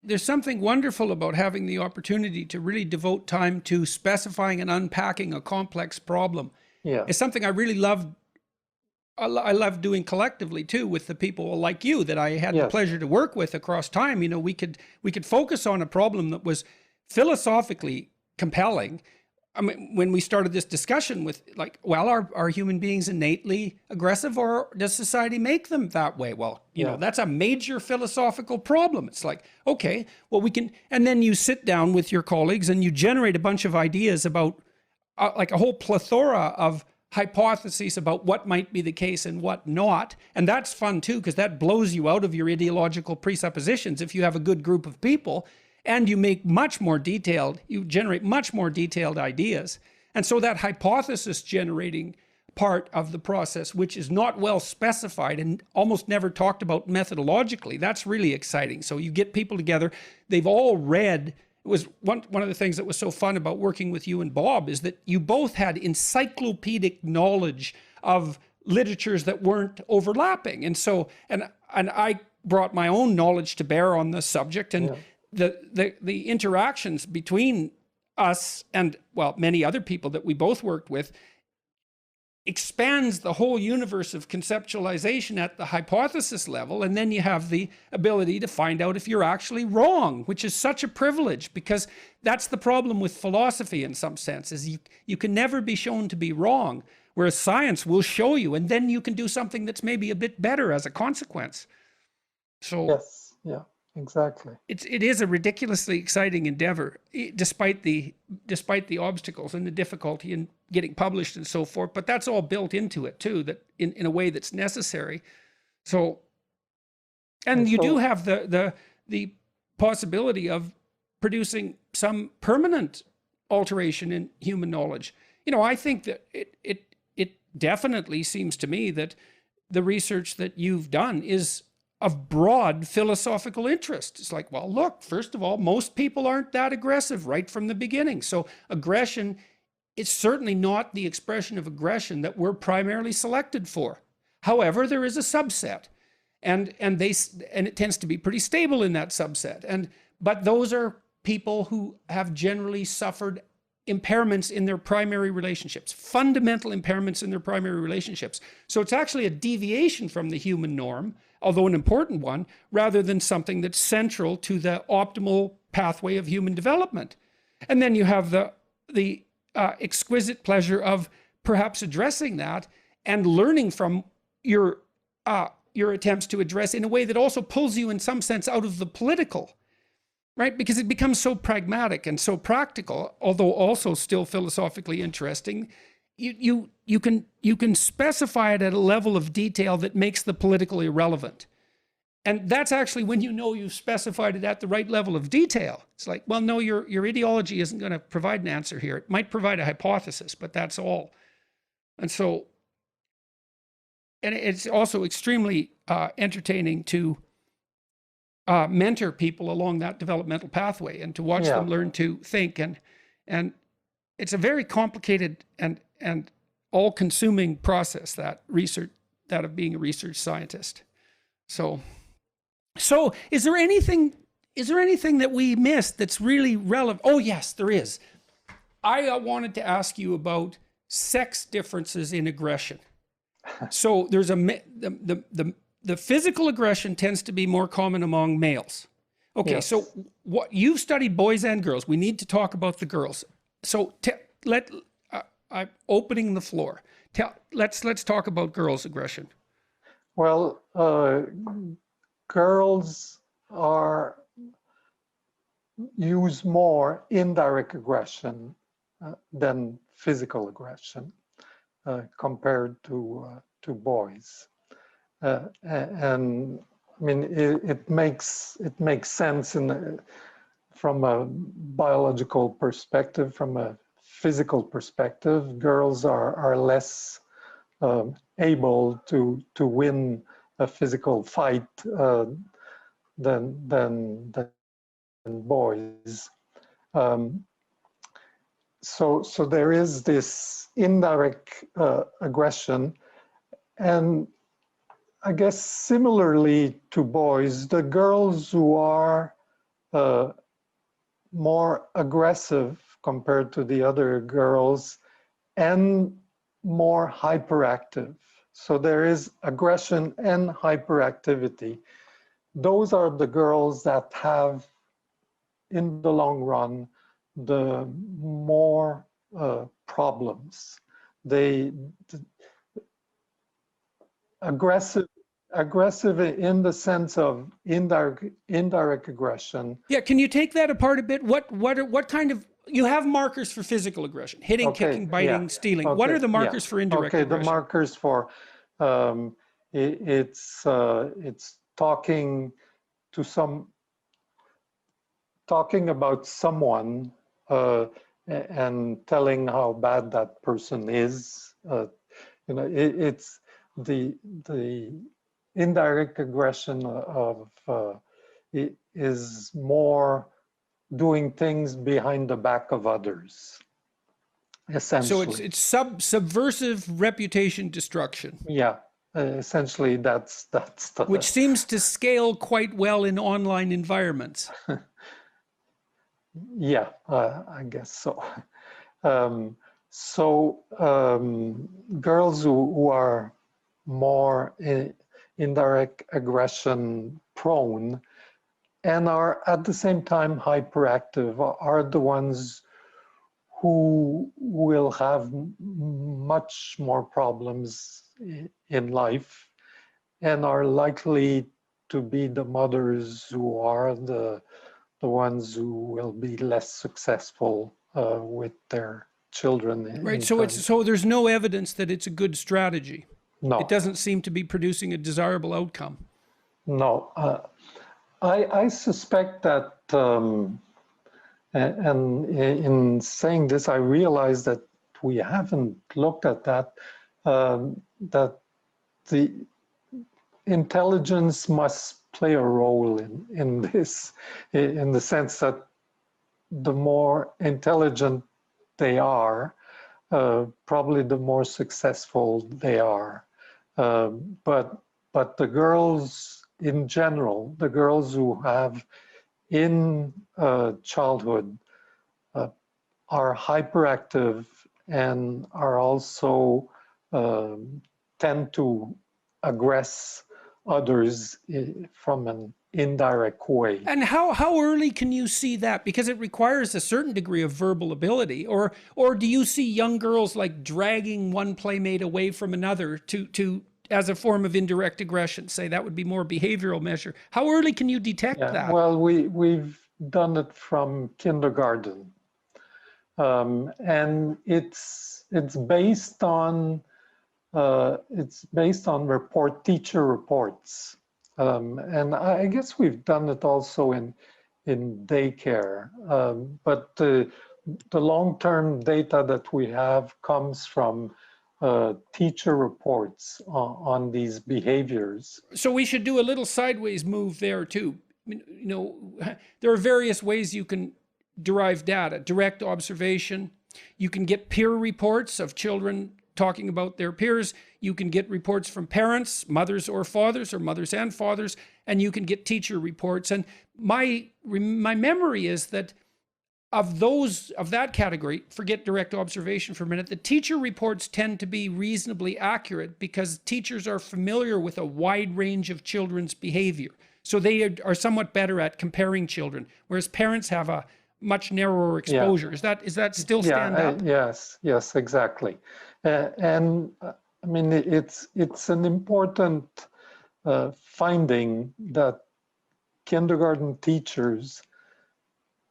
There's something wonderful about having the opportunity to really devote time to specifying and unpacking a complex problem. Yeah. It's something I really love. I love doing collectively too with the people like you that I had the pleasure to work with across time. You know, we could focus on a problem that was philosophically compelling. I mean, when we started this discussion with like, well, are human beings innately aggressive, or does society make them that way? Well, you know, that's a major philosophical problem. It's like, okay, well, we can, and then you sit down with your colleagues and you generate a bunch of ideas about like a whole plethora of hypotheses about what might be the case and what not. And that's fun too, because that blows you out of your ideological presuppositions if you have a good group of people. And you make you generate much more detailed ideas. And so that hypothesis generating part of the process, which is not well specified and almost never talked about methodologically, that's really exciting. So you get people together, they've all read. It was one of the things that was so fun about working with you and Bob is that you both had encyclopedic knowledge of literatures that weren't overlapping. And so, and I brought my own knowledge to bear on the subject, and the interactions between us and, well, many other people that we both worked with expands the whole universe of conceptualization at the hypothesis level. And then you have the ability to find out if you're actually wrong, which is such a privilege, because that's the problem with philosophy in some sense, is you can never be shown to be wrong, whereas science will show you, and then you can do something that's maybe a bit better as a consequence. So Yes, yeah, exactly. it is a ridiculously exciting endeavor, despite the obstacles and the difficulty in getting published and so forth. But that's all built into it too, that in a way that's necessary. So, and you do have the possibility of producing some permanent alteration in human knowledge. You know, I think that it definitely seems to me that the research that you've done is of broad philosophical interest. It's like, well, look, first of all, most people aren't that aggressive right from the beginning. So aggression is certainly not the expression of aggression that we're primarily selected for. However, there is a subset, and it tends to be pretty stable in that subset. But those are people who have generally suffered impairments in their primary relationships, fundamental impairments in their primary relationships. So it's actually a deviation from the human norm, although an important one, rather than something that's central to the optimal pathway of human development. And then you have the exquisite pleasure of perhaps addressing that and learning from your attempts to address in a way that also pulls you in some sense out of the political, right? Because it becomes so pragmatic and so practical, although also still philosophically interesting. You can specify it at a level of detail that makes the political irrelevant. And that's actually when you know you've specified it at the right level of detail. It's like, well, no, your ideology isn't going to provide an answer here. It might provide a hypothesis, but that's all. And so, and it's also extremely entertaining to mentor people along that developmental pathway and to watch them learn to think. And it's a very complicated and all-consuming process, that of being a research scientist. So is there anything that we missed that's really relevant? Oh yes, there is. I wanted to ask you about sex differences in aggression. So there's the physical aggression tends to be more common among males. Okay, yes. So what you've studied boys and girls. We need to talk about the girls. So I'm opening the floor. Let's talk about girls' aggression. Well, girls use more indirect aggression than physical aggression compared to boys, and I mean it makes sense from a biological perspective, from a physical perspective. Girls are less able to win a physical fight than boys. So there is this indirect aggression, and I guess similarly to boys, the girls who are more aggressive compared to the other girls and more hyperactive. So there is aggression and hyperactivity. Those are the girls that have, in the long run, the more problems. Aggressive in the sense of indirect aggression. Yeah, can you take that apart a bit? What kind of, you have markers for physical aggression: hitting, kicking, biting, stealing. What are the markers for indirect aggression? The markers for it's talking about someone and telling how bad that person is. It's the indirect aggression of it is more doing things behind the back of others. So essentially. it's subversive reputation destruction, Yeah, essentially that's the which seems to scale quite well in online environments. yeah, I guess so. Um, so girls who are more indirect aggression prone and are at the same time hyperactive are the ones who will have much more problems in life and are likely to be the mothers who are the ones who will be less successful with their children Right. in So terms. there's no evidence that it's a good strategy. It No, doesn't seem to be producing a desirable outcome. no. I suspect that, and in saying this, I realize that we haven't looked at that, that the intelligence must play a role in this, in the sense that the more intelligent they are, probably the more successful they are. But the girls in general, the girls who have in childhood are hyperactive and are also tend to aggress others from an indirect way. And how early can you see that? Because it requires a certain degree of verbal ability, or do you see young girls like dragging one playmate away from another to as a form of indirect aggression? Say that would be more behavioral measure. How early can you detect Yeah, that? well, we've done it from kindergarten, and it's based on teacher reports, and I guess we've done it also in daycare. But the long-term data that we have comes from teacher reports on these behaviors. So we should do a little sideways move there too. I mean, there are various ways you can derive data: direct observation. You can get peer reports of children talking about their peers. You can get reports from parents, mothers or fathers, or mothers and fathers, and you can get teacher reports. And my memory is that of that category, forget direct observation for a minute, the teacher reports tend to be reasonably accurate because teachers are familiar with a wide range of children's behavior. So they are somewhat better at comparing children, whereas parents have a much narrower exposure. Yeah. Is that still stand up? Yes, exactly. And I mean, it's an important finding that kindergarten teachers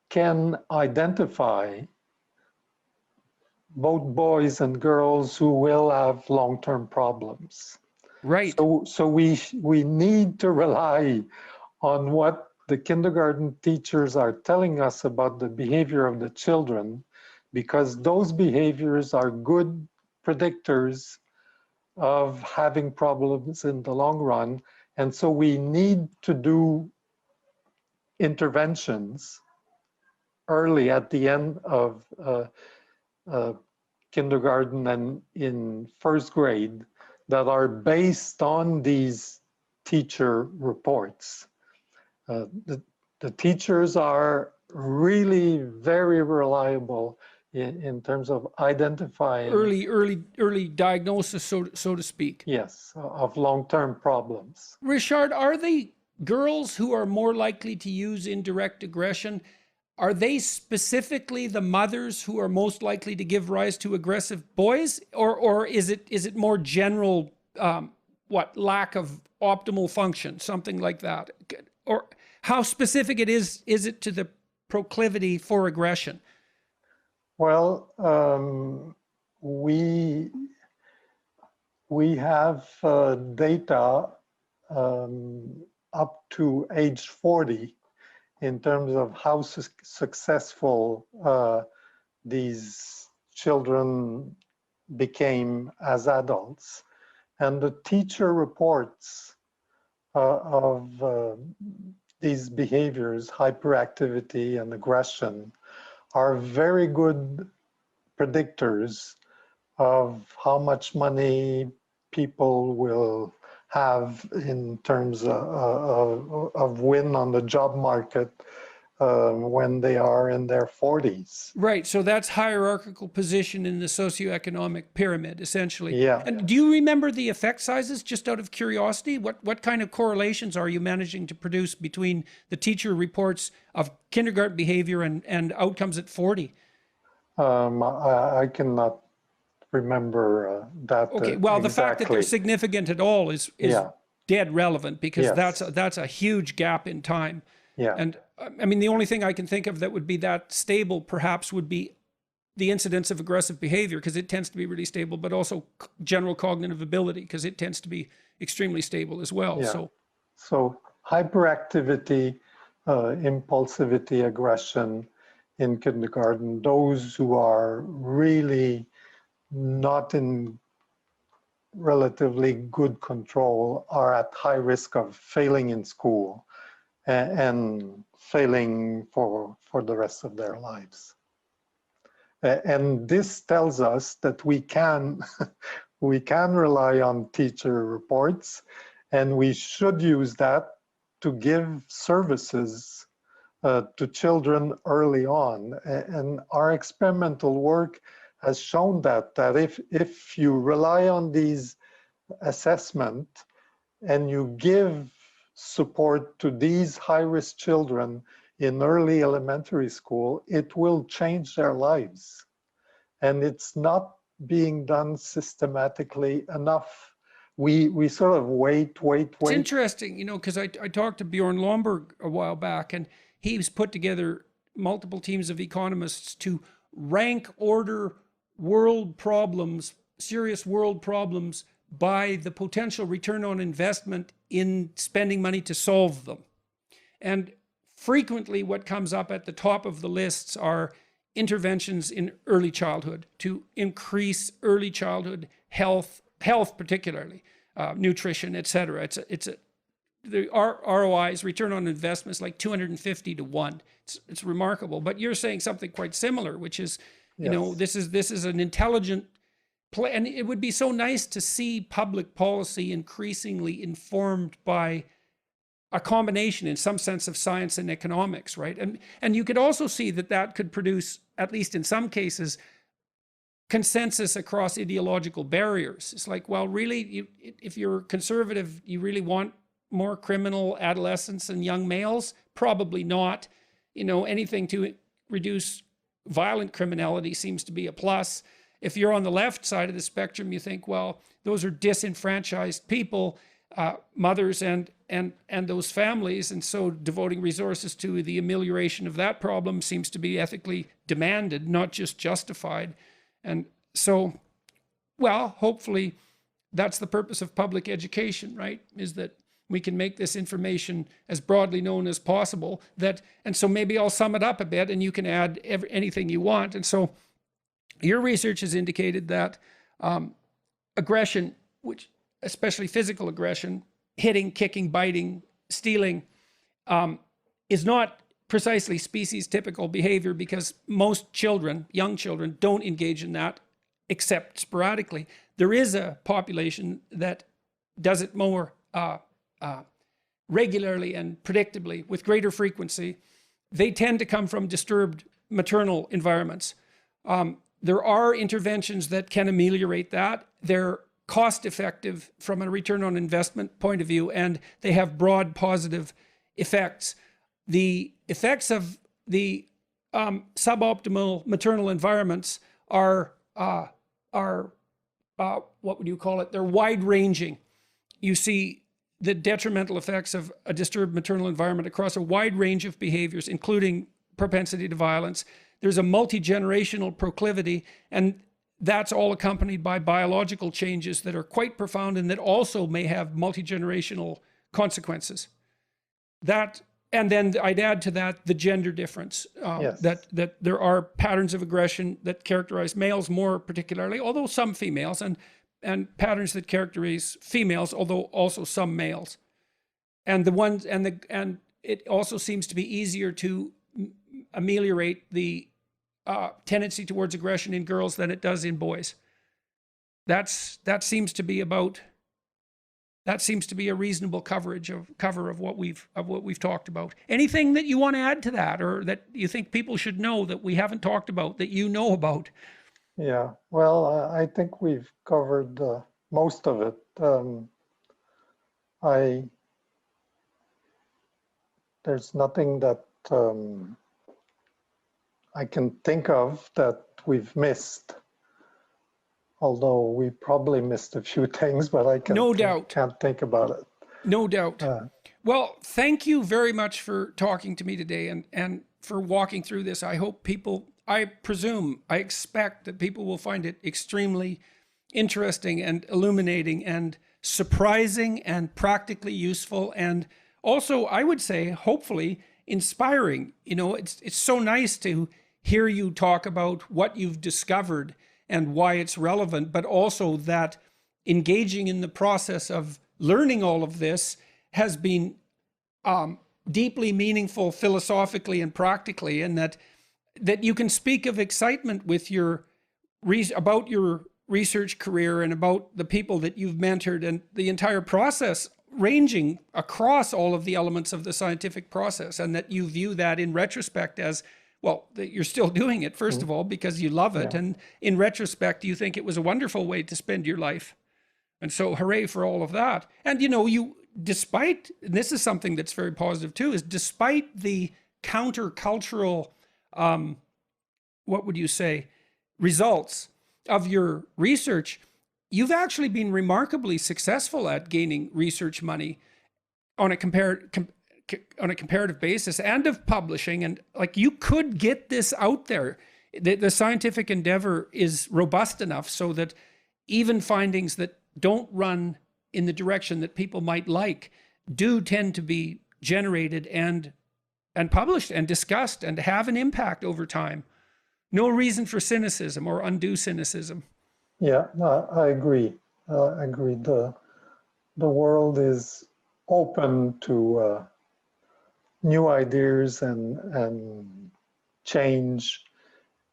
can identify both boys and girls who will have long-term problems. Right. So we need to rely on what the kindergarten teachers are telling us about the behavior of the children, because those behaviors are good predictors of having problems in the long run. And so we need to do interventions early at the end of kindergarten and in first grade that are based on these teacher reports. The teachers are really very reliable in terms of identifying early diagnosis, so to speak. yes, of long-term problems. Richard, are the girls who are more likely to use indirect aggression, are they specifically the mothers who are most likely to give rise to aggressive boys, or is it more general, lack of optimal function, something like that? Or how specific is it to the proclivity for aggression? Well, we have data up to age 40 in terms of how successful these children became as adults. And the teacher reports of these behaviors, hyperactivity and aggression, are very good predictors of how much money people will have in terms of win on the job market when they are in their 40s. Right. So that's hierarchical position in the socioeconomic pyramid, essentially. Yeah. And do you remember the effect sizes, just out of curiosity? What kind of correlations are you managing to produce between the teacher reports of kindergarten behavior and outcomes at 40? I cannot remember that. Okay. Well, exactly. the fact that they're significant at all is Yeah. dead relevant, because Yes. that's a huge gap in time. Yeah. And I mean, the only thing I can think of that would be that stable perhaps would be the incidence of aggressive behavior, because it tends to be really stable, but also general cognitive ability, because it tends to be extremely stable as well. Yeah. So hyperactivity, impulsivity, aggression in kindergarten, those who are really not in relatively good control are at high risk of failing in school and failing for the rest of their lives. And this tells us that we can rely on teacher reports, and we should use that to give services to children early on. And our experimental work has shown that if you rely on these assessment and you give support to these high-risk children in early elementary school, it will change their lives. And it's not being done systematically enough. We sort of wait. It's interesting, you know, because I talked to Bjorn Lomborg a while back, and he's put together multiple teams of economists to rank order world problems, serious world problems, by the potential return on investment in spending money to solve them. And frequently what comes up at the top of the lists are interventions in early childhood to increase early childhood health particularly, nutrition, etc. The ROIs, return on investment, is like 250 to 1. It's remarkable. But you're saying something quite similar, which is, you know, this is an intelligent play, and it would be so nice to see public policy increasingly informed by a combination, in some sense, of science and economics, right? And you could also see that could produce, at least in some cases, consensus across ideological barriers. It's like, well, really, if you're conservative, you really want more criminal adolescents and young males? Probably not. You know, anything to reduce violent criminality seems to be a plus. If you're on the left side of the spectrum, you think, well, those are disenfranchised people, mothers and those families, and so devoting resources to the amelioration of that problem seems to be ethically demanded, not just justified. And so, well, hopefully that's the purpose of public education, right? Is that we can make this information as broadly known as possible. And so maybe I'll sum it up a bit, and you can add anything you want. And so your research has indicated that aggression, which especially physical aggression, hitting, kicking, biting, stealing, is not precisely species typical behavior, because most children, young children, don't engage in that except sporadically. There is a population that does it more regularly and predictably with greater frequency. They tend to come from disturbed maternal environments. There are interventions that can ameliorate that. They're cost effective from a return on investment point of view, and they have broad positive effects. The effects of the suboptimal maternal environments are what would you call it? They're wide ranging. You see the detrimental effects of a disturbed maternal environment across a wide range of behaviors, including propensity to violence. There's a multi-generational proclivity, and that's all accompanied by biological changes that are quite profound and that also may have multi-generational consequences. And then I'd add to that the gender difference, that there are patterns of aggression that characterize males more particularly, although some females, and patterns that characterize females, although also some males. And it also seems to be easier to ameliorate the tendency towards aggression in girls than it does in boys. That seems to be a reasonable cover of what we've talked about. Anything that you want to add to that, or that you think people should know that we haven't talked about, that you know about? Yeah, well, I think we've covered most of it. There's nothing that I can think of that we've missed. Although we probably missed a few things, but I can't think about it. No doubt. Well, thank you very much for talking to me today and for walking through this. I hope I expect that people will find it extremely interesting and illuminating and surprising and practically useful, and also, I would say, hopefully inspiring. It's so nice to hear you talk about what you've discovered and why it's relevant, but also that engaging in the process of learning all of this has been deeply meaningful philosophically and practically, and that you can speak of excitement with about your research career and about the people that you've mentored and the entire process ranging across all of the elements of the scientific process, and that you view that in retrospect as, well, that you're still doing it, first of all, because you love it. Yeah. And in retrospect, you think it was a wonderful way to spend your life. And so hooray for all of that. And, despite, and this is something that's very positive too, is despite the countercultural, what would you say, results of your research, you've actually been remarkably successful at gaining research money on a comparative basis, and of publishing. And like, you could get this out there. The scientific endeavor is robust enough so that even findings that don't run in the direction that people might like do tend to be generated and published and discussed and have an impact over time. No reason for cynicism or undue cynicism. Yeah, I agree. I agree. The world is open to new ideas and change.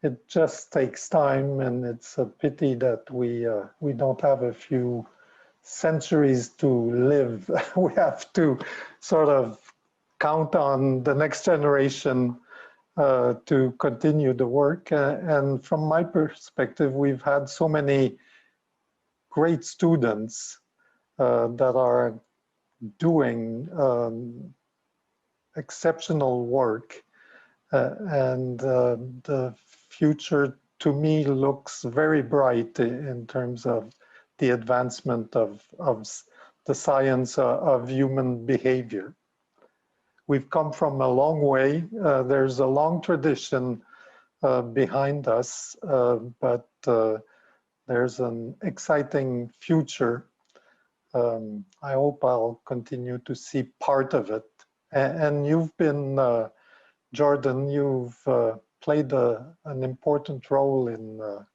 It just takes time, and it's a pity that we don't have a few centuries to live. We have to sort of count on the next generation to continue the work. And from my perspective, we've had so many great students that are doing exceptional work. And the future, to me, looks very bright in terms of the advancement of the science of human behavior. We've come from a long way. There's a long tradition behind us, but there's an exciting future. I hope I'll continue to see part of it. And you've been, Jordan, you've played an important role in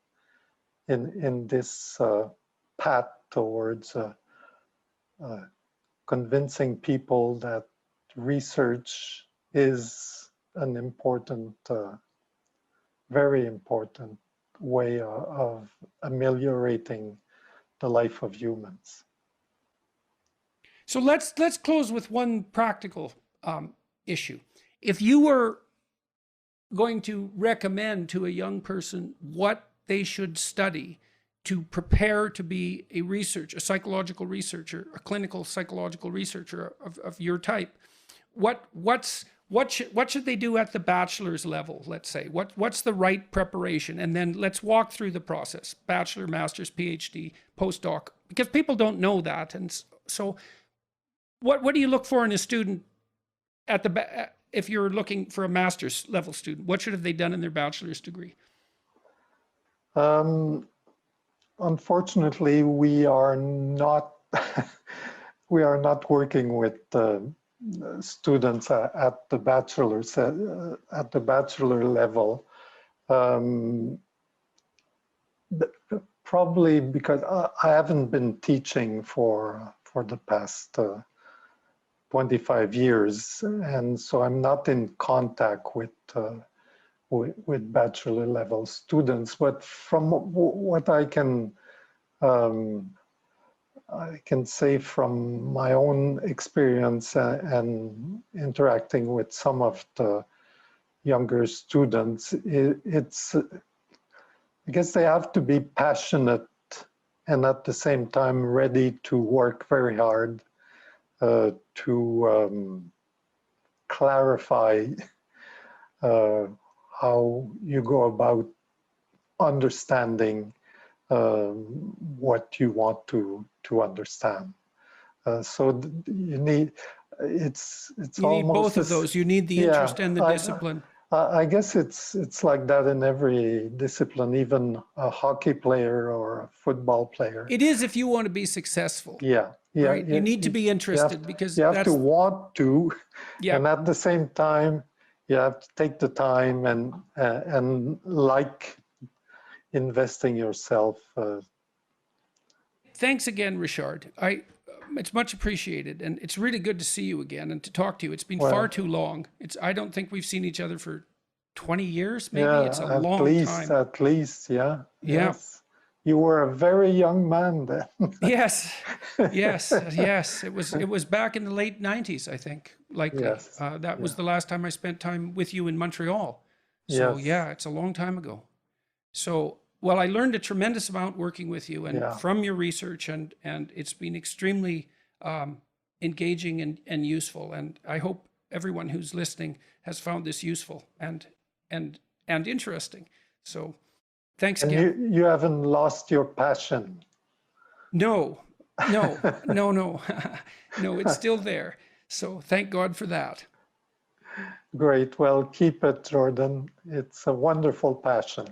this path towards convincing people that research is an important, very important way of ameliorating the life of humans. So let's close with one practical issue. If you were going to recommend to a young person what they should study to prepare to be a psychological researcher, a clinical psychological researcher of your type, what should they do at the bachelor's level, let's say? What's the right preparation? And then let's walk through the process: bachelor, master's, PhD, postdoc, because people don't know that. And so what do you look for in a student if you're looking for a master's level student? What should have they done in their bachelor's degree? Unfortunately, we are not working with students at the bachelor level. Probably because I haven't been teaching for the past 25 years, and so I'm not in contact with with bachelor level students. But from what I can say from my own experience and interacting with some of the younger students, I guess they have to be passionate and at the same time ready to work very hard to clarify how you go about understanding what you want to understand. So you need, it's You need almost both of those. You need the interest and the discipline. I guess it's like that in every discipline, even a hockey player or a football player. It is if you want to be successful. Yeah. Right? You need to be interested because you have to want to, yeah. And at the same time, you have to take the time and like investing yourself. Thanks again, Richard. It's much appreciated, and it's really good to see you again and to talk to you. It's been far too long. I don't think we've seen each other for 20 years, maybe. Yeah, it's a long time. At least, yeah. Yeah. Yes. You were a very young man then. Yes. It was back in the late 90s, I think. Likely. Yes. That was the last time I spent time with you in Montreal. So yeah, it's a long time ago. So, well, I learned a tremendous amount working with you and from your research, and it's been extremely engaging and useful. And I hope everyone who's listening has found this useful and interesting. So thanks again. And you haven't lost your passion. No, no, it's still there. So thank God for that. Great. Well, keep it, Jordan. It's a wonderful passion.